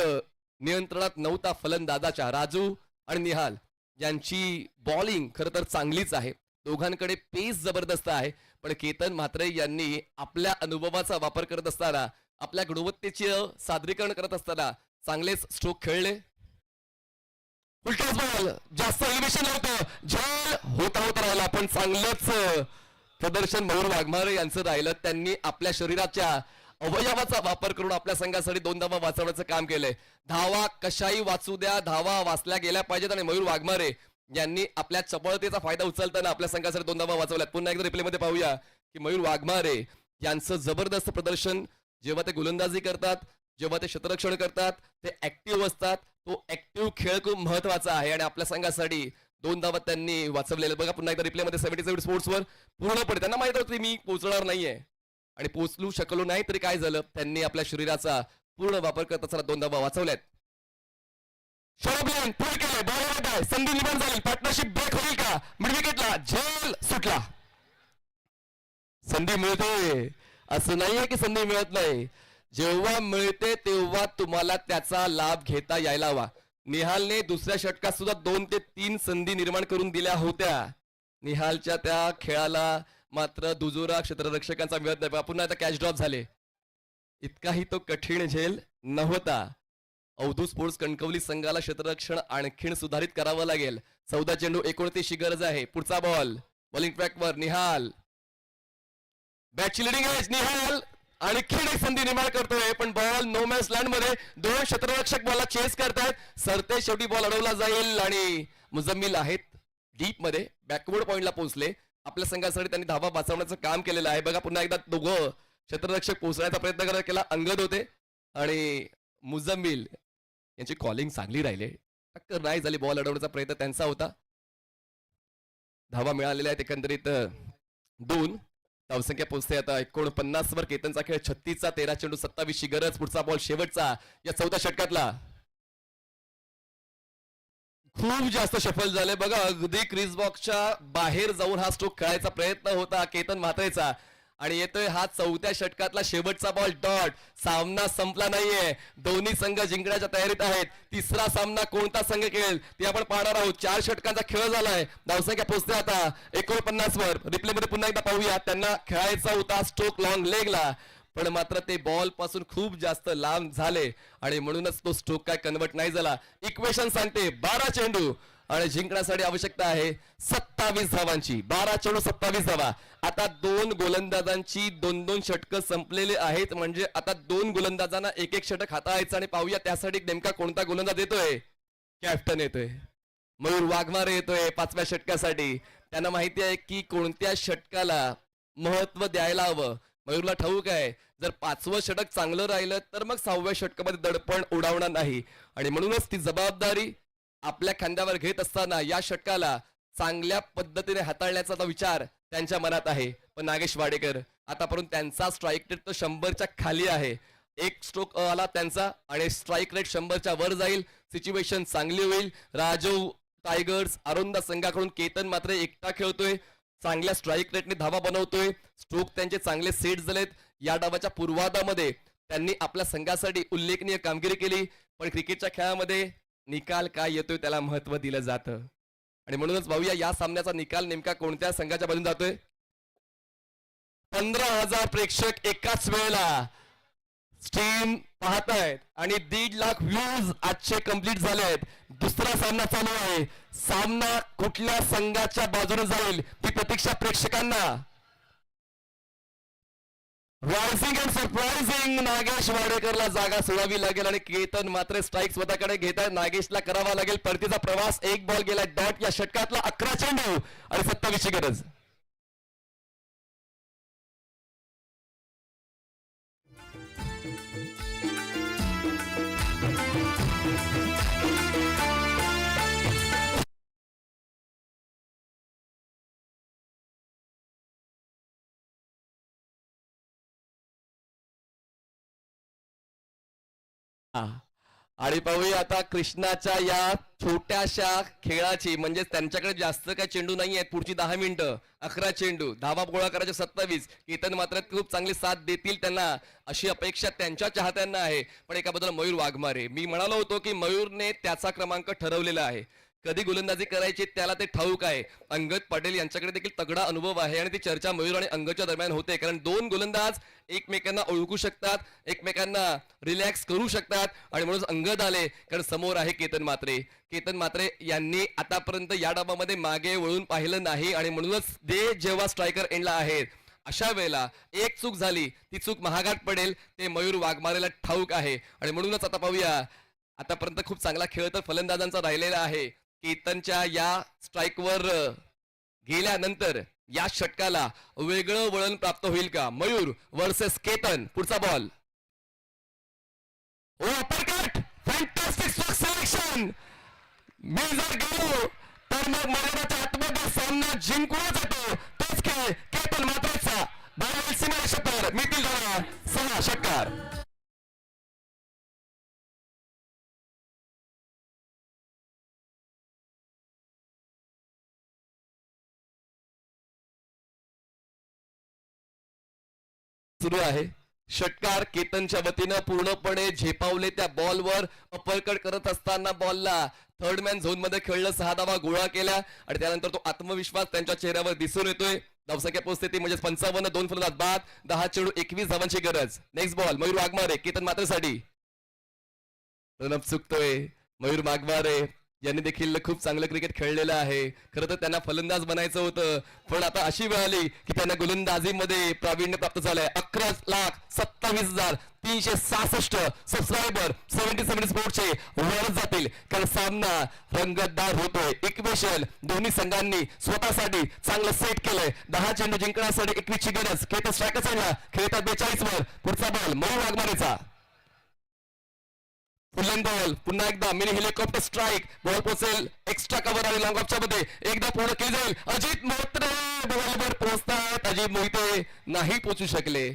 नियंत्रणात नव्हता फलंदाजाच्या. राजू आणि निहाल यांची बॉलिंग खरं तर चांगलीच आहे. दोघांकडे पेस जबरदस्त आहे पण केतन म्हात्रे यांनी आपल्या अनुभवाचा वापर करत असताना, आपल्या गुणवत्तेचे सादरीकरण करत असताना चांगलेच स्ट्रोक खेळले. उलटाच बॉल. जास्त एलिव्हेशन नव्हतं. झेल होता राहिला पण चांगलंच प्रदर्शन मयूर वाघमारे यांचं राहिलं. त्यांनी आपल्या शरीराच्या अवयवाचा वापर करून आपल्या संघासाठी 2 धावा वाचवण्याचं काम केलंय. धावा कशाही वाचू द्या, धावा वाचल्या गेल्या पाहिजेत आणि मयूर वाघमारे यांनी आपल्या चपळतेचा फायदा उचलताना आपल्या संघासाठी 2 धावा वाचवल्यात. पुन्हा एकदा रिप्लेमध्ये पाहूया की मयूर वाघमारे यांचं जबरदस्त प्रदर्शन. जेव्हा ते गोलंदाजी करतात, जेव्हा ते क्षेत्ररक्षण करतात, ते ऍक्टिव्ह असतात. तो ऍक्टिव्ह खेळ खूप महत्वाचा आहे आणि आपल्या संघासाठी 2 धावा त्यांनी वाचवलेल्या. बघा पुन्हा एकदा रिप्लेमध्ये 77 स्पोर्ट्सवर पूर्णपणे त्यांना माहित होतं मी पोहोचणार नाहीये आणि पोहोचलू शकलो नाही तरी काय झालं, त्यांनी आपल्या शरीराचा पूर्ण वापर करत असताना 2 धावा वाचवल्यात. शोभलेन पुढे केलंय. बॉल आहे. संधी निर्माण झाली. पार्टनरशिप ब्रेक होईल का? मिड विकेटला झेल सुटला. संधी मिळते असं नाहीये की संधी मिळत नाही. जेव्हा मिळते तेव्हा तुम्हाला त्याचा लाभ घेता यायला हवा. निहालने दुसऱ्या षटकात सुद्धा 2 ते 3 संधी निर्माण करून दिल्या होत्या. निहालच्या त्या खेळाला मात्र दुजोरा क्षेत्ररक्षकांचा मिळत नाही. पुन्हा आता कॅच ड्रॉप झाले. इतकाही तो कठीण झेल नव्हता. अवधूत स्पोर्ट्स कणकवली संघाला क्षेत्ररक्षण आणखीन सुधारित करावं लागेल. 14 चेंडू 29 ची गरज आहे. पुढचा बॉल बॉलिंग ट्रॅकवर निहाल. बॅटची लिडिंग एज. निहाल आणखीन एक संधी निर्माण करतोय पण बॉल नो मॅन्स लँड मध्ये. 2 क्षेत्ररक्षक बॉलला चेस करतायत. सरते शेवटी बॉल अडवला जाईल आणि मुजम्मिल आहेत डीप मध्ये. बॅकवर्ड पॉइंटला पोहोचले. आपल्या संघासाठी त्यांनी धावा वाचवण्याचं काम केलेलं आहे. बघा पुन्हा एकदा दोघं क्षेत्ररक्षक पोहोचण्याचा प्रयत्न केला. अंगद होते आणि मुझम्मिल यांची कॉलिंग चांगली राहिली. टक्कर नाही झाली. बॉल अडवण्याचा प्रयत्न त्यांचा होता. धावा मिळालेल्या आहेत एकंदरीत 2. धावसंख्या पोहोचते आता 49 वर. केतनचा खेळ 36चा. 13 चेंडू 27 ची गरज. पुढचा बॉल शेवटचा या 4थ्या षटकातला. खूप जास्त सफल झाले बघा. अगदी क्रिस बॉक्सच्या बाहेर जाऊन हा स्ट्रोक खेळायचा प्रयत्न होता केतन म्हात्रेचा आणि येतोय हा 4थ्या षटकातला शेवटचा बॉल. डॉट. सामना संपला नाहीये. दोन्ही संघ जिंकण्याच्या तयारीत आहेत. तिसरा सामना कोणता संघ खेळेल ते आपण पाहणार आहोत. 4 षटकांचा खेळ झालाय. धावसंख्या पोहोचते आता 49 वर. रिप्ले मध्ये पुन्हा एकदा पाहूया. त्यांना खेळायचा होता स्ट्रोक लॉंग लेगला, पण मात्र ते बॉल पासून खूप जास्त लांब झाले आणि म्हणूनच तो स्ट्रोक काय कन्वर्ट नाही झाला. इक्वेशन सांगते 12 चेंडू आणि जिंकण्यासाठी आवश्यकता आहे 27 धावांची. 12 चेंडू 27 धावा. आता 2 गोलंदाजांची 2-2 षटकं संपलेले आहेत. म्हणजे आता 2 गोलंदाजांना 1-1 षटक हाताळायचं आणि पाहूया त्यासाठी नेमका कोणता गोलंदाज येतोय. कॅप्टन येतोय. मयूर वाघमारे येतोय 5व्या षटकासाठी. त्यांना माहिती आहे की कोणत्या षटकाला महत्व द्यायला हवं. मयूरला ठाऊक आहे जर 5वं षटक चांगलं राहिलं तर मग 6व्या षटकामध्ये दडपण उडावणार नाही आणि म्हणूनच ती जबाबदारी आपल्या खांद्यावर घेत असताना या षटकाला चांगल्या पद्धतीने हाताळण्याचा आता विचार त्यांच्या मनात आहे. पण नागेश वाडेकर आतापर्यंत त्यांचा स्ट्राईक रेट तो 100च्या खाली आहे. 1 स्ट्रोक आला त्यांचा आणि स्ट्राईक रेट 100च्या वर जाईल. सिच्युएशन चांगली होईल. राजू टायगर्स अरुंदा संघाकडून केतन मात्र एकटा खेळतोय. चांगल्या स्ट्राईक रेटने धावा बनवतोय. स्ट्रोक त्यांचे चांगले सेट झालेत. या डावाच्या पूर्वार्धामध्ये त्यांनी आपल्या संघासाठी उल्लेखनीय कामगिरी केली. पण क्रिकेटच्या खेळामध्ये निकाल काय येतोय त्याला महत्व दिलं जातं आणि म्हणूनच पाहूया या सामन्याचा निकाल नेमका कोणत्या संघाच्या बाजूने जातोय. 15,000 प्रेक्षक एकाच वेळेला स्ट्रीम पाहतायत आणि 1.5 लाख व्ह्यूज आजचे कंप्लीट झाले आहेत. दुसरा सामना चालू आहे. सामना कुठल्या संघाच्या बाजूने जाईल ती प्रतीक्षा प्रेक्षकांना. रायझिंग अँड सरप्राइझिंग नागेश वाडेकरला जागा सोडावी लागेल आणि केतन मात्र स्ट्राईक स्वतःकडे घेत आहे. नागेशला करावा लागेल परतीचा प्रवास. 1 बॉल गेला. डॉट. या षटकातला 11 चेंडू आणि 27 ची गरज. आणि पाहूया आता कृष्णाच्या या छोट्याशा खेळाची म्हणजे त्यांच्याकडे जास्त काय चेंडू नाही आहेत. पुढची 10 मिनिटं 11 चेंडू धावा गोळा करायचे 27. केतन मात्र खूप चांगली साथ देतील त्यांना अशी अपेक्षा त्यांच्या चाहत्यांना आहे. पण एका बद्दल मयूर वाघमारे मी म्हणालो होतो की मयूरने त्याचा क्रमांक ठरवलेला आहे. कधी गोलंदाजी करायची त्याला ते ठाऊक आहे. अंगद पाटील यांच्याकडे देखील तगडा अनुभव आहे आणि ती चर्चा मयूर आणि अंगदच्या दरम्यान होते. कारण 2 गोलंदाज एकमेकांना ओळखू शकतात, एकमेकांना रिलॅक्स करू शकतात आणि म्हणून अंगद आले कारण समोर आहे केतन म्हात्रे. केतन म्हात्रे यांनी आतापर्यंत या डाबामध्ये मागे वळून पाहिलं नाही आणि म्हणूनच ते जेव्हा स्ट्रायकर एंडला आहेत अशा वेळेला एक चूक झाली ती चूक महागात पडेल ते मयूर वाघमारेला ठाऊक आहे. आणि म्हणूनच आता पाहूया आतापर्यंत खूप चांगला खेळ तर फलंदाजांचा राहिलेला आहे. केतनच्या या स्ट्राईकवर गेल्यानंतर या षटकाला वेगळं वळण प्राप्त होईल का. मयूर वर्सेस केतन. पुढचा ball. Oh uppercut. Fantastic stroke selection. मी जर गेलो तर मग मैदानाच्या आतमध्ये सामना जिंकूनच येतो. तोच खेळ केतन म्हात्रेचा. बाहेर सीमा षटकार मितील धावा 6 षटकार. सुरू आहे. षटकार केतनच्या वतीनं पूर्णपणे झेपावले त्या बॉलवर अपरकट करत असताना बॉलला थर्ड मॅन झोन मध्ये खेळलं. 6 धावा गोळा केल्या आणि त्यानंतर तो आत्मविश्वास त्यांच्या चेहऱ्यावर दिसून येतोय. धावसंख्या पोहोचते ती म्हणजे 55. 2 फलंदाज बाद. 10 चेंडू 21 धावांची गरज. नेक्स्ट बॉल मयूर वाघमारे केतन मात्रेसाठी. प्रणब चुकतोय. मयूर वाघमारे यांनी देखील खूप चांगलं क्रिकेट खेळलेलं आहे. खरं तर त्यांना फलंदाज बनायचं होतं, पण आता अशी वेळ आली की त्यांना गोलंदाजीमध्ये प्रावीण्य प्राप्त झालंय. 11,27,366 सबस्क्रायबर 77 स्पोर्ट्सचे वर जातील, कारण सामना रंगतदार होतोय. इक्वेशन दोन्ही संघांनी स्वतःसाठी चांगलं सेट केलंय. 10 चेंडू जिंकण्यासाठी 21 ची गरज. केतन स्ट्रायकर साईडला खेळतात 42 वर. पुढचा बॉल मऊ वाघमारेचा. फुल बॉल पुन्हा एकदा मिनी हेलिकॉप्टर स्ट्राईक. बॉल पोहोचेल एक्स्ट्रा कव्हर आणि लॉंग ऑफच्या मध्ये. एकदा पूर्ण केली जाईल. अजित मोहिते बॉलवर पोहोचतात. अजित मोहिते नाही पोहोचू शकले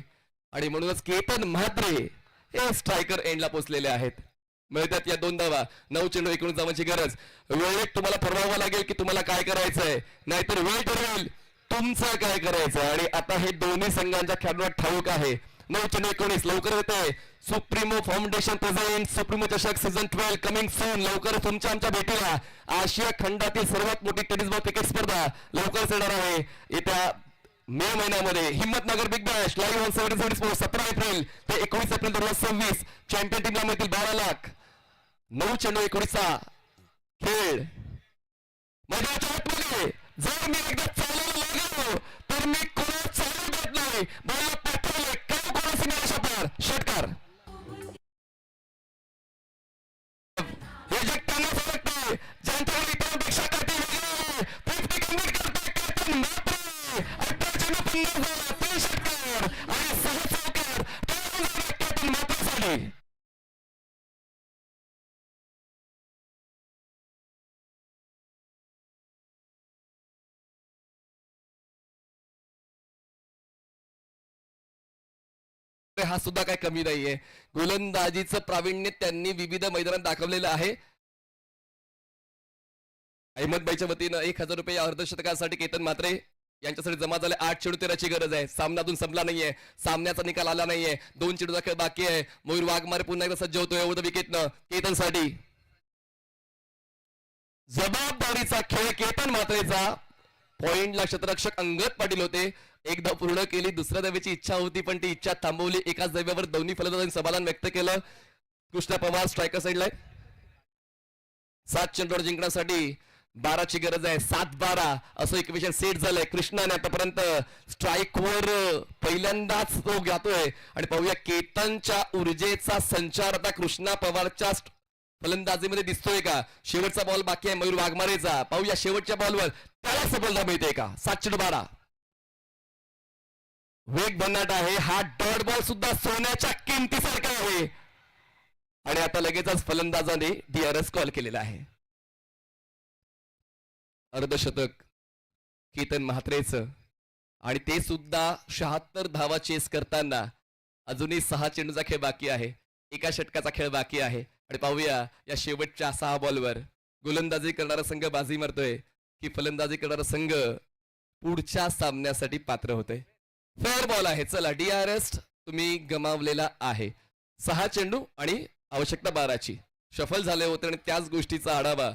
आणि म्हणूनच केतन म्हात्रे हे स्ट्रायकर एंडला पोहोचलेले आहेत. मिळतात या 2 धावा. 9 चेंडू 19 धावांची गरज. वेळेत तुम्हाला ठरवावं लागेल की तुम्हाला काय करायचंय, नाहीतर वेळ ठरवेल तुमचं काय करायचं. आणि आता हे दोन्ही संघांच्या खेळाडूंना ठाऊक आहे. 9 चेंडू 19 लवकर येते. सुप्रीमो फाउंडेशन प्रेझेंट सुप्रीमो चषक सीझन 12 कमिंग सून. लवकर तुमच्या आमच्या भेटीला. आशिया खंडातील सर्वात मोठी टेनिस बॉल क्रिकेट स्पर्धा लवकरच येणार आहे येत्या मे महिन्यामध्ये. Himmatnagar big Bash live on 77 sports 17 April ते 19 एप्रिल 2026. चॅम्पियन टीमला मिळतील 12 लाख. 9 चेंडू 19चा खेळ. मैदानाच्या आतमध्ये जर मी एकदा चालायला लागलो तर मी कोणाला चालू देत नाही. मला पाठवले काय कोणाची निराशा पार. षटकार हे जगताना फरकते. ज्यांच्याकडे इतरांपेक्षा काठी वेगळी 50 कम्प्लीट करतोय केतन म्हात्रे. 18 चेंडू 50 झाला. 3 षटकार आणि 6 चौकार. केतन म्हात्रेसाठी. हा सुद्धा काय कमी नाहीये. गोलंदाजीचं प्रावीण्य त्यांनी विविध मैदानात दाखवलेलं आहे. अहमदबाईच्या वतीनं 1,000 रुपये या अर्धशतकासाठी केतन म्हात्रे यांच्यासाठी जमा झाले. 8 चेंडू 13ची गरज आहे. सामना अजून संपला नाहीये. सामन्याचा निकाल आला नाहीये. 2 चेंडूचा खेळ बाकी आहे. मयूर वाघमारे पुन्हा एकदा सज्ज होतोय एवढं विकेटनं केतनसाठी. जबाबदारीचा खेळ केतन म्हात्रेचा. पॉइंटला क्षेत्ररक्षक अंगद पाटील होते. एकदा पूर्ण केली. दुसऱ्या धावेची इच्छा होती पण ती इच्छा थांबवली. एकाच धाव्यावर दोन्ही फलंदाजांनी समाधान व्यक्त केलं. कृष्णा पवार स्ट्रायकर साईडला. 7 चेंडूवर जिंकण्यासाठी 12ची गरज आहे. 7-12 असं इक्वेशन सेट झालंय. कृष्णाने आतापर्यंत स्ट्राईकवर पहिल्यांदाच तो जातोय आणि पाहूया केतनच्या ऊर्जेचा संचार आता कृष्णा पवारच्या फलंदाजीमध्ये दिसतोय का. शेवटचा बॉल बाकी आहे मयूर वाघमारेचा. पाहूया शेवटच्या बॉलवर त्याला सफलता मिळते का. 7-12 वेग भन्नाट आहे. हा डॉट बॉल सुद्धा सोन्याच्या किमतीसारखा आहे आणि आता लगेचच फलंदाजाने DRS कॉल केलेला आहे. अर्धशतक केतन म्हात्रेचं आणि ते सुद्धा 76 धावा चेस करताना. अजूनही 6 चेंडूचा खेळ बाकी आहे. एका षटकाचा खेळ बाकी आहे आणि पाहूया या शेवटच्या 6 बॉलवर गोलंदाजी करणारा संघ बाजी मारतोय की फलंदाजी करणारा संघ पुढच्या सामन्यासाठी पात्र होतोय. फेअर बॉल आहे. चला DRS तुम्ही गमावलेला आहे. 6 चेंडू आणि आवश्यकता 12ची. शफल झाले होते आणि त्याच गोष्टीचा आढावा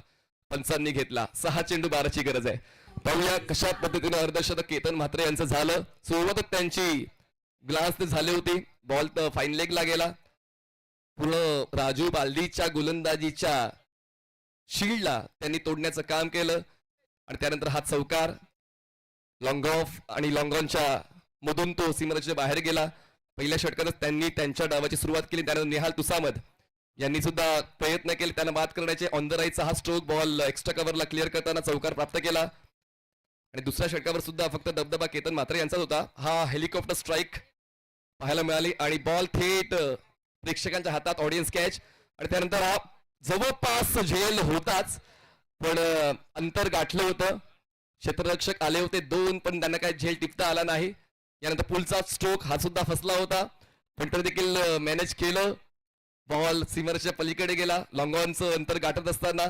पंचांनी घेतला. 6 चेंडू 12ची गरज आहे. पाहूया कशा पद्धतीने अर्धशतक केतन म्हात्रे यांचं झालं. सुरुवातच त्यांची ग्लास झाली होती. बॉल तर फाईन लेगला गेला. पूर्ण राजू बालदीच्या गोलंदाजीच्या शील्डला त्यांनी तोडण्याचं काम केलं आणि त्यानंतर हा चौकार लॉंग ऑफ आणि लॉंग ऑनच्या मधून तो सीमारेषेच्या बाहेर गेला. पहिल्या षटकातच त्यांनी त्यांच्या डावाची सुरुवात केली. त्यानंतर निहाल तुसामद यांनी सुद्धा प्रयत्न केले त्यांना बाद करण्याचे. ऑन द राईटचा हा स्ट्रोक बॉल एक्स्ट्रा कव्हरला क्लिअर करताना चौकार प्राप्त केला आणि दुसऱ्या षटकावर सुद्धा फक्त दबदबा केतन म्हात्रे यांचाच होता. हा हेलिकॉप्टर स्ट्राईक पाहायला मिळाली आणि बॉल थेट प्रेक्षकांच्या हातात. ऑडियन्स कॅच आणि त्यानंतर हा जवळपास झेल होताच पण अंतर गाठलं होतं. क्षेत्ररक्षक आले होते 2 पण त्यांना काय झेल टिपता आला नाही. यानंतर पुलचा स्ट्रोक हा सुद्धा फसला होता पण तर देखील मॅनेज केलं. बॉल सीमारेषेच्या पलीकडे गेला. लॉंग ऑनचं अंतर गाठत असताना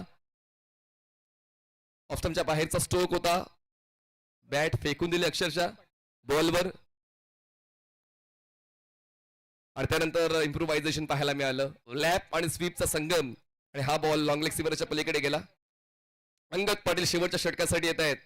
ऑफस्टमच्या बाहेरचा स्ट्रोक होता. बॅट फेकून दिली अक्षरशः बॉलवर आणि त्यानंतर इम्प्रुव्हायझेशन पाहायला मिळालं. लॅप आणि स्वीपचा संगम आणि हा बॉल लॉंग लेग सीमारेषेच्या पलीकडे गेला. अंगद पाटील शेवटच्या षटकासाठी येत आहेत.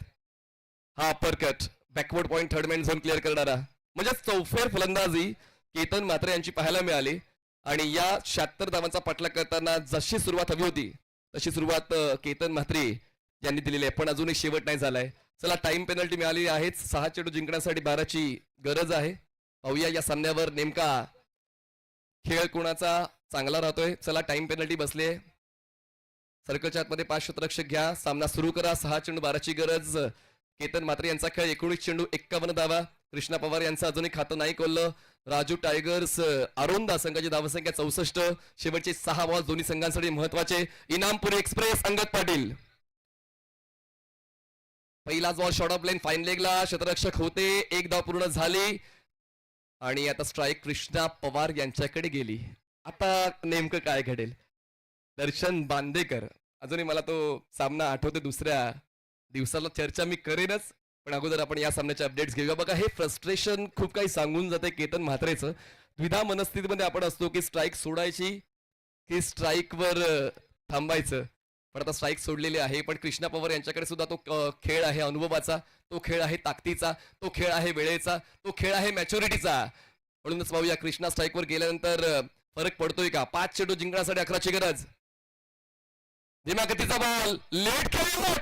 हा upper cut backward point third man zone clear करणारा म्हणजे चौफेर फलंदाजी केतन म्हात्रे यांची पाहायला मिळाली आणि या 76 धावांचा पाठलाग करताना जशी सुरुवात हवी होती तशी सुरुवात केतन म्हात्रे यांनी दिलेली आहे, पण अजूनही शेवट नाही झालाय. चला, टाइम पेनल्टी मिळाली आहेच. 6 चेंडू जिंकण्यासाठी 12ची गरज आहे. पाहूया या सामन्यावर नेमका खेळ कोणाचा चांगला राहतोय. चला, टाइम पेनल्टी बसले. सर्कलच्या आतमध्ये 5 क्षेत्ररक्षक घ्या. सामना सुरू करा. 6 चेंडू 12ची गरज. केतन म्हात्रे यांचा खेळ 19 चेंडू 51 धावा. कृष्णा पवार यांचं अजूनही खातं नाही खोललं. राजू टायगर्स अरोंदा संघाची धावसंख्या 64. शेवटचे 6 बॉल दोन्ही संघांसाठी महत्वाचे. इनामपुरी एक्सप्रेस अंगद पाटील. पहिलाच ball short of line fine लेगला. क्षेत्ररक्षक होते. 1 धाव पूर्ण झाली आणि आता स्ट्राईक कृष्णा पवार यांच्याकडे गेली. आता नेमकं काय घडेल? दर्शन बांदेकर, अजूनही मला तो सामना आठवते. दुसऱ्या दिवसाला चर्चा मी करेनच, पण अगोदर आपण या सामन्याचे अपडेट्स घेऊया. बघा, हे फ्रस्ट्रेशन खूप काही सांगून जाते केतन म्हात्रेचं. द्विधा मनस्थितीमध्ये आपण असतो की स्ट्राईक सोडायची की स्ट्राईकवर थांबायचं. पण आता स्ट्राईक सोडलेली आहे. पण कृष्णा पवार यांच्याकडे सुद्धा तो खेळ आहे अनुभवाचा, तो खेळ आहे ताकदीचा, तो खेळ आहे वेळेचा, तो खेळ आहे मॅच्युरिटीचा. म्हणूनच पाहूया कृष्णा स्ट्राईकवर गेल्यानंतर फरक पडतोय का. 5 चेंडू जिंकण्यासाठी 11ची गरज. धीम्या गतीचा बॉल लेट खेळला.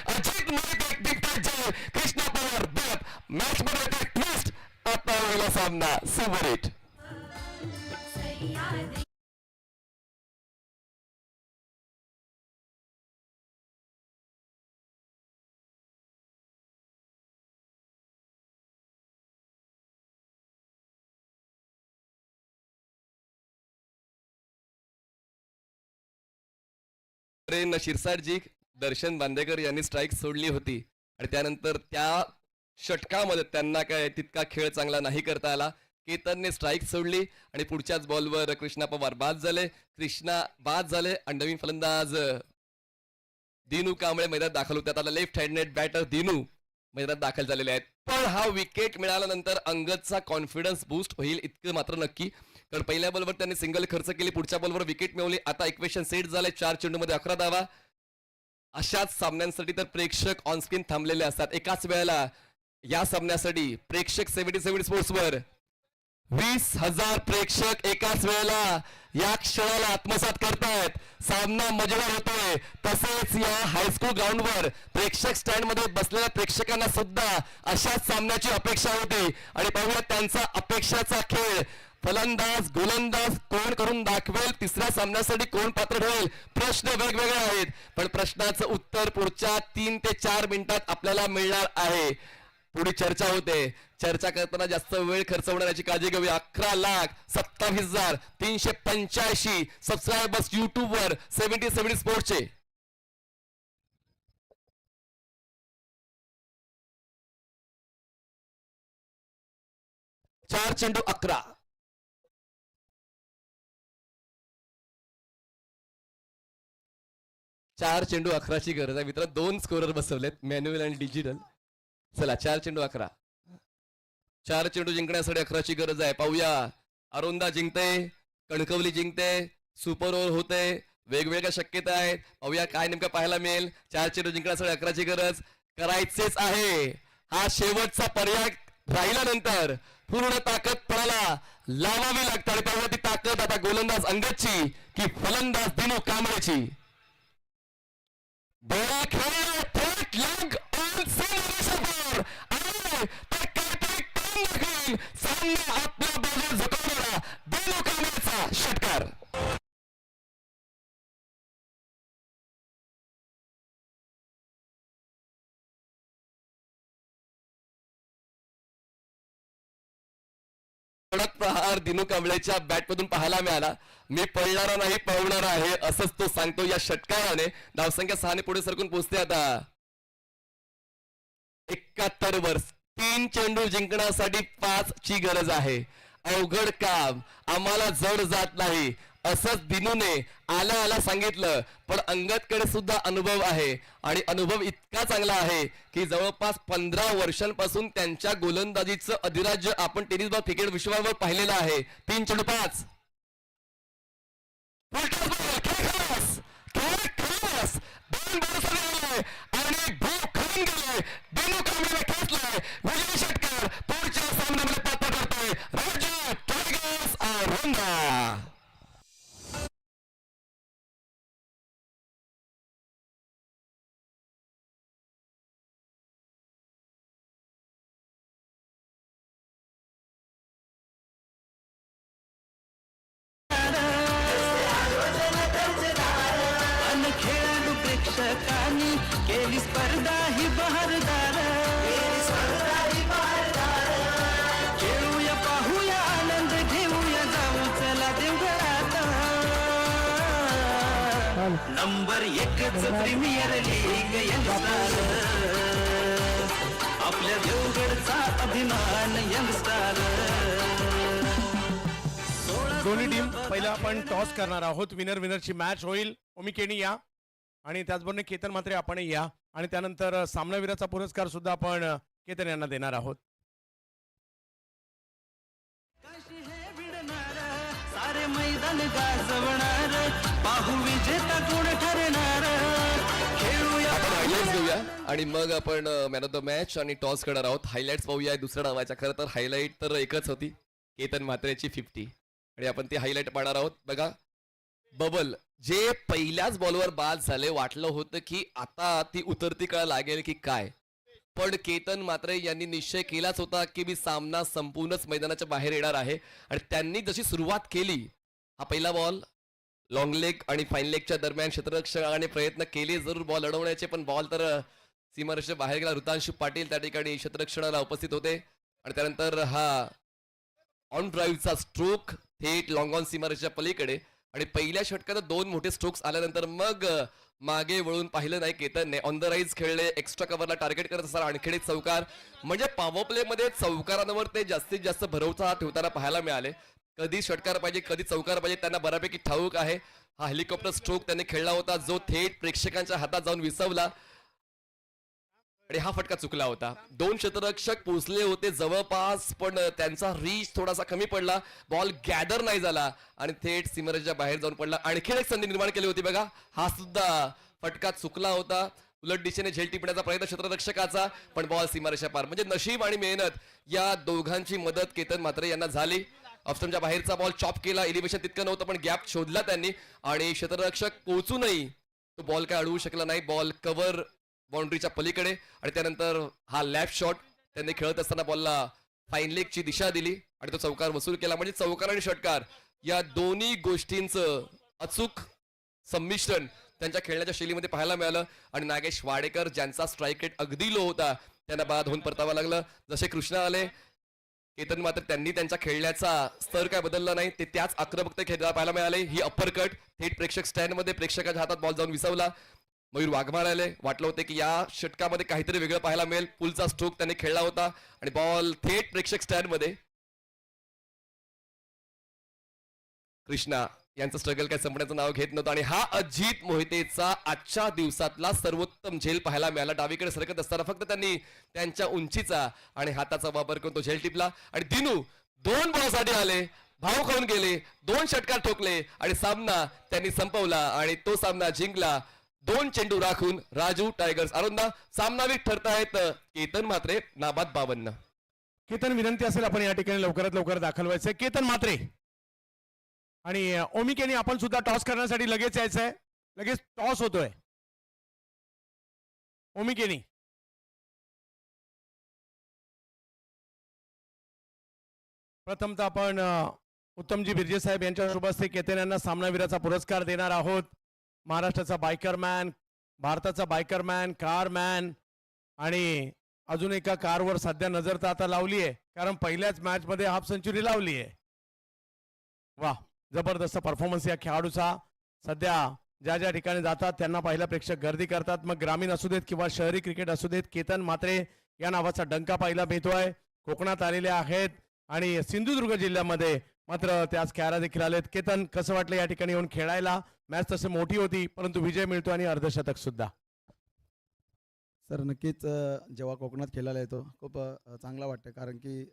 अजित कृष्णा पवार मॅच मध्ये ट्विस्ट. आता पहिला सामना सुपर हिट. शिरसाटजी, दर्शन बांदेकर यांनी स्ट्राईक सोडली होती आणि त्यानंतर त्या षटकामध्ये त्यांना काय तितका खेळ चांगला नाही करता आला. केतनने स्ट्राईक सोडली आणि पुढच्याच बॉलवर कृष्णा पवार बाद झाले. कृष्णा बाद झाले आणि नवीन फलंदाज दिनू कांबळे मैदानात दाखल होते. आता लेफ्ट हँडेड बॅटर दिनू मैदानात दाखल झालेले आहेत. पण हा विकेट मिळाल्यानंतर अंगदचा कॉन्फिडन्स बूस्ट होईल इतकं मात्र नक्की, कारण पहिल्या बॉलवर त्यांनी सिंगल खर्च केली, पुढच्या बॉलवर विकेट मिळवली. आता इक्वेशन सेट झाले. 4 चेंडूमध्ये 11 धावा. अशाच सामन्यांसाठी तर प्रेक्षक ऑनस्क्रीन थांबलेले असतात. एकाच वेळेला या सामन्यासाठी प्रेक्षक 77 स्पोर्ट्सवर 20,000 प्रेक्षक एकाच वेळेला या क्षणाला आत्मसात करतायत. सामना मजेदार होतोय. तसेच या हायस्कूल ग्राउंडवर प्रेक्षक स्टँड मध्ये बसलेल्या प्रेक्षकांना सुद्धा अशाच सामन्याची अपेक्षा होती आणि पाहूया त्यांचा अपेक्षाचा खेळ. फलंदाज गोलंदाज कोण करून दाखवेल, तिसऱ्या सामन्यासाठी कोण पात्र ठरेल, प्रश्न वेगवेगळे आहेत. पण प्रश्नाचं उत्तर पुढच्या 3 ते 4 मिनिटात आपल्याला मिळणार आहे. पुढे चर्चा होते. चर्चा करताना जास्त वेळ खर्च होण्याची काळजी घेऊया. 11,27,385 सबस्क्रायबर्स युट्यूब वर 77 स्पोर्ट्सचे. चार चेंडू 11. चार चेंडू 11ची गरज आहे मित्र. 2 स्कोरर बसवलेत, मॅन्युअल आणि डिजिटल. चला, 4 चेंडू 11. 4 चेंडू जिंकण्यासाठी 11ची गरज आहे. पाहूया, अरोंदा जिंकते, कणकवली जिंकते, सुपर ओव्हर होते, वेगवेगळ्या शक्यता आहेत. पाहूया काय नेमकं पाहायला मिळेल. 4 चेंडू जिंकण्यासाठी 11ची गरज करायचेच आहे. हा शेवटचा पर्याय राहिल्यानंतर पूर्ण ताकद पणाला लावावी लागते आणि पाहूया ती ताकद आता गोलंदाज अंगदची की फलंदाज दिनू कांबळेची. बळा खेळ थेट लग ऑन सेंटर आणि ते काहीतरी करून दाखवेल. सामना आपल्या बाजूला झुकवणारा दिनू कांबळेचा षटकार. कडक प्रहार दिनू कांबळेच्या बॅट मधून पाहायला मिळाला. मी पळणारा नाही पळवणार आहे असंच तो सांगतो या षटकाराने. धावसंख्या 6 ने पुढे सरकून पोहोचते आता 71 वर. 3 चेंडू जिंकण्यासाठी 5 ची गरज आहे. अवघड काम आम्हाला जड जात नाही असंच दिनूने आल्या आल्या सांगितलं. पण अंगदकडे सुद्धा अनुभव आहे आणि अनुभव इतका चांगला आहे की जवळपास 15 वर्षांपासून त्यांच्या गोलंदाजीचं अधिराज्य आपण टेनिस बॉल क्रिकेट विश्वावर पाहिलेलं आहे. 3 चेंडू 5. आणि दिनू कांबळेने खेचलाय. विजय षटकार पुढच्या सामन्यामध्ये पात्र करतोय राजू टायगर्स केली स्पर्धा ही बहारदार खेळूया पाहूया आनंद घेऊया जाऊ चला देवघरात नंबर एकच प्रीमियर लीग यंगस्टार आपल्या देवगडचा अभिमान यंगस्टार दोन्ही टीम पहिला आपण टॉस करणार आहोत. विनरची मॅच होईल. ओमिकेनी या आणि त्याचबरोबर केतन मात्रे आपणही या आणि त्यानंतर सामनावीराचा पुरस्कार सुद्धा आपण केतन यांना देणार आहोत. काशी हे भिडणार सारे मैदान गाजवणार पाहू विजेता कोण ठरणार खेळूया आपण हायलाइट्स घेऊया आणि मग आपण मॅन ऑफ द मॅच आणि टॉस करणार आहोत. हायलाइट्स पाहूया दुसऱ्या डावाच्या. खरं तर हायलाइट तर एकच होती, केतन मात्रेची 50 आणि आपण ती हायलाइट पाहणार आहोत. बघा बबल जे पहिल्याच बॉलवर बाद झाले, वाटलं होतं की आता ती उतरती कळा लागेल की काय, पण केतन मात्रे यांनी निश्चय केलाच होता की मी सामना संपूर्णच मैदानाच्या बाहेर येणार आहे आणि त्यांनी जशी सुरुवात केली, हा पहिला बॉल लॉंग लेग आणि फाईन लेगच्या दरम्यान क्षेत्ररक्षकाने प्रयत्न केले जरूर बॉल अडवण्याचे, पण बॉल तर सीमारेषेच्या बाहेर गेला. ऋतांशु पाटील त्या ठिकाणी क्षेत्ररक्षणाला उपस्थित होते आणि त्यानंतर हा ऑन ड्राईव्हचा स्ट्रोक थेट लॉंग ऑन सीमारेषेच्या पलीकडे आणि पहिल्या षटकात 2 मोठे स्ट्रोक्स आल्यानंतर मग मागे वळून पाहिलं नाही केतनने. ऑन द राईज खेळले, एक्स्ट्रा कव्हरला टार्गेट करत असताना आणखी एक चौकार, म्हणजे पॉवर प्ले मध्ये चौकारांवर ते जास्तीत जास्त भरवसा ठेवताना पाहायला मिळाले. कधी षटकार पाहिजे कधी चौकार पाहिजे त्यांना बऱ्यापैकी ठाऊक आहे. हा हेलिकॉप्टर स्ट्रोक त्यांनी खेळला होता जो थेट प्रेक्षकांच्या हातात जाऊन विसवला आणि हा फटका चुकला होता. 2 क्षेत्ररक्षक पोहोचले होते जवळपास, पण त्यांचा रीच थोडासा कमी पडला, बॉल गॅदर नाही झाला आणि थेट सीमारेषेच्या बाहेर जाऊन पडला. आणखी एक संधी निर्माण केली होती बघा, हा सुद्धा फटका चुकला होता. उलट दिशेने झेल टिपण्याचा प्रयत्न क्षेत्ररक्षकाचा, पण बॉल सीमारेषा पार. म्हणजे नशीब आणि मेहनत या दोघांची मदत केतन मात्रे यांना झाली. ऑफस्टमच्या बाहेरचा बॉल चॉप केला, एलिव्हेशन तितकं नव्हतं पण गॅप शोधला त्यांनी आणि क्षेत्ररक्षक पोहोचूनही तो बॉल काय अडवू शकला नाही. बॉल कव्हर बाउंड्रीच्या पलीकडे आणि त्यानंतर हा लेफ्ट शॉट त्यांनी खेळत असताना बॉलला फाईन लेगची दिशा दिली आणि तो चौकार वसूल केला. म्हणजे चौकार आणि षटकार या दोन्ही गोष्टींचं अचूक संमिश्रण त्यांच्या खेळण्याच्या शैलीमध्ये पाहायला मिळालं आणि नागेश वाडेकर ज्यांचा स्ट्राईक रेट अगदी लो होता त्यांना बाद होऊन परतावं लागलं. जसे कृष्णा आले, केतन मात्र त्यांनी त्यांच्या खेळण्याचा स्तर काय बदलला नाही, ते त्याच आक्रमकता खेळायला पाहायला मिळाले. ही अप्पर कट थेट प्रेक्षक स्टँड मध्ये प्रेक्षकाच्या हातात बॉल जाऊन विसवला. मयूर वाघमार आले, वाटलं होतं की या षटकामध्ये काहीतरी वेगळं पाहायला मिळेल. पुलचा स्ट्रोक त्यांनी खेळला होता आणि बॉल थेट प्रेक्षक स्टँड मध्ये. कृष्णा यांचं स्ट्रगल काय संपण्याचं नाव घेत नव्हतं आणि हा अजित मोहितेचा आजच्या दिवसातला सर्वोत्तम झेल पाहायला मिळाला. डावीकडे सरकत असताना फक्त त्यांनी त्यांच्या उंचीचा आणि हाताचा वापर करून तो झेल टिपला आणि दिनू 2 बॉलसाठी आले, भाव खाऊन गेले, 2 षटकार ठोकले आणि सामना त्यांनी संपवला आणि तो सामना जिंकला 2 चेंडू राखून राजू टायगर्स. अरुंदा सामनावीर ठरतायत केतन मात्रे, नाबाद 52. केतन, विनंती असेल आपण या ठिकाणी लवकरात लवकर दाखल व्हायचंय. केतन मात्रे आणि ओमिकेनी आपण सुद्धा टॉस करण्यासाठी लगेच यायचंय. लगेच टॉस होतोय. ओमिकेनी प्रथमतः आपण उत्तमजी बिर्जे साहेब यांच्या शुभ हस्ते केतन यांना सामनावीराचा पुरस्कार देणार आहोत. महाराष्ट्राचा बायकरमॅन, भारताचा बायकरमॅन, कारमॅन आणि अजून एका कारवर सध्या नजर तर आता लावली आहे कारण पहिल्याच मॅच मध्ये हाफ सेंचुरी लावली आहे. वा, जबरदस्त परफॉर्मन्स या खेळाडूचा. सध्या ज्या ज्या ठिकाणी जातात त्यांना पहिला प्रेक्षक गर्दी करतात, मग ग्रामीण असू देत किंवा शहरी क्रिकेट असू देत. केतन मात्रे या नावाचा डंका पाहायला मिळतोय. कोकणात आलेले आहेत आणि सिंधुदुर्ग जिल्ह्यामध्ये मात्र त्याच खेळायला देखील आलेत. केतन, कसं वाटलं या ठिकाणी येऊन खेळायला? मॅच तशी मोठी होती परंतु विजय मिळतो आणि अर्धशतक सुद्धा. सर नक्कीच जेव्हा कोकणात खेळायला येतो खूप चांगला वाटतं कारण की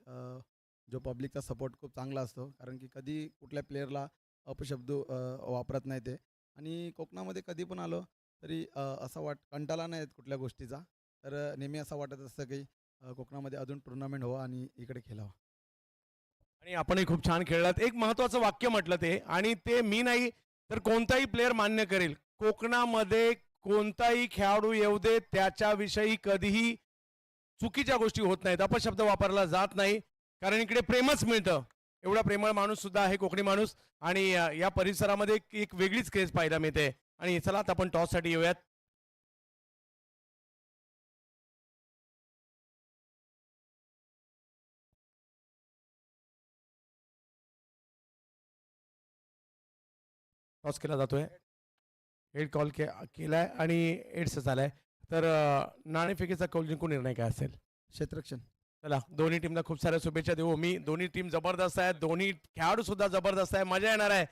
जो पब्लिकचा सपोर्ट खूप चांगला असतो कारण की कधी कुठल्या प्लेअरला अपशब्द वापरत नाही ते आणि कोकणामध्ये कधी पण आलो तरी असं कंटाळा नाही येत कुठल्या गोष्टीचा. तर नेहमी असं वाटत असतं की कोकणामध्ये अजून टुर्नामेंट व्हावं आणि इकडे खेळावं. आणि आपणही खूप छान खेळलात. एक महत्वाचं वाक्य म्हटलं ते, आणि ते मी नाही तर कोणताही प्लेअर मान्य करेल, कोकणामध्ये कोणताही खेळाडू येऊ दे त्याच्याविषयी कधीही चुकीच्या गोष्टी होत नाहीत, अपशब्द वापरला जात नाही कारण इकडे प्रेमच मिळतं. एवढा प्रेमळ माणूस सुद्धा आहे कोकणी माणूस आणि या परिसरामध्ये एक वेगळीच क्रेज पाहायला मिळते. आणि चला आता आपण टॉस साठी येऊयात. टॉस केला जातोय. हेड कॉल केलाय आणि एड्स झालाय. तर नाणेफेकीचा कौल जिंकून निर्णय काय असेल? क्षेत्ररक्षण. चला दोन्ही टीमला खूप साऱ्या शुभेच्छा देऊ. दोन्ही टीम जबरदस्त आहे. दोन्ही खेळाडू सुद्धा जबरदस्त आहे. मजा येणार आहे.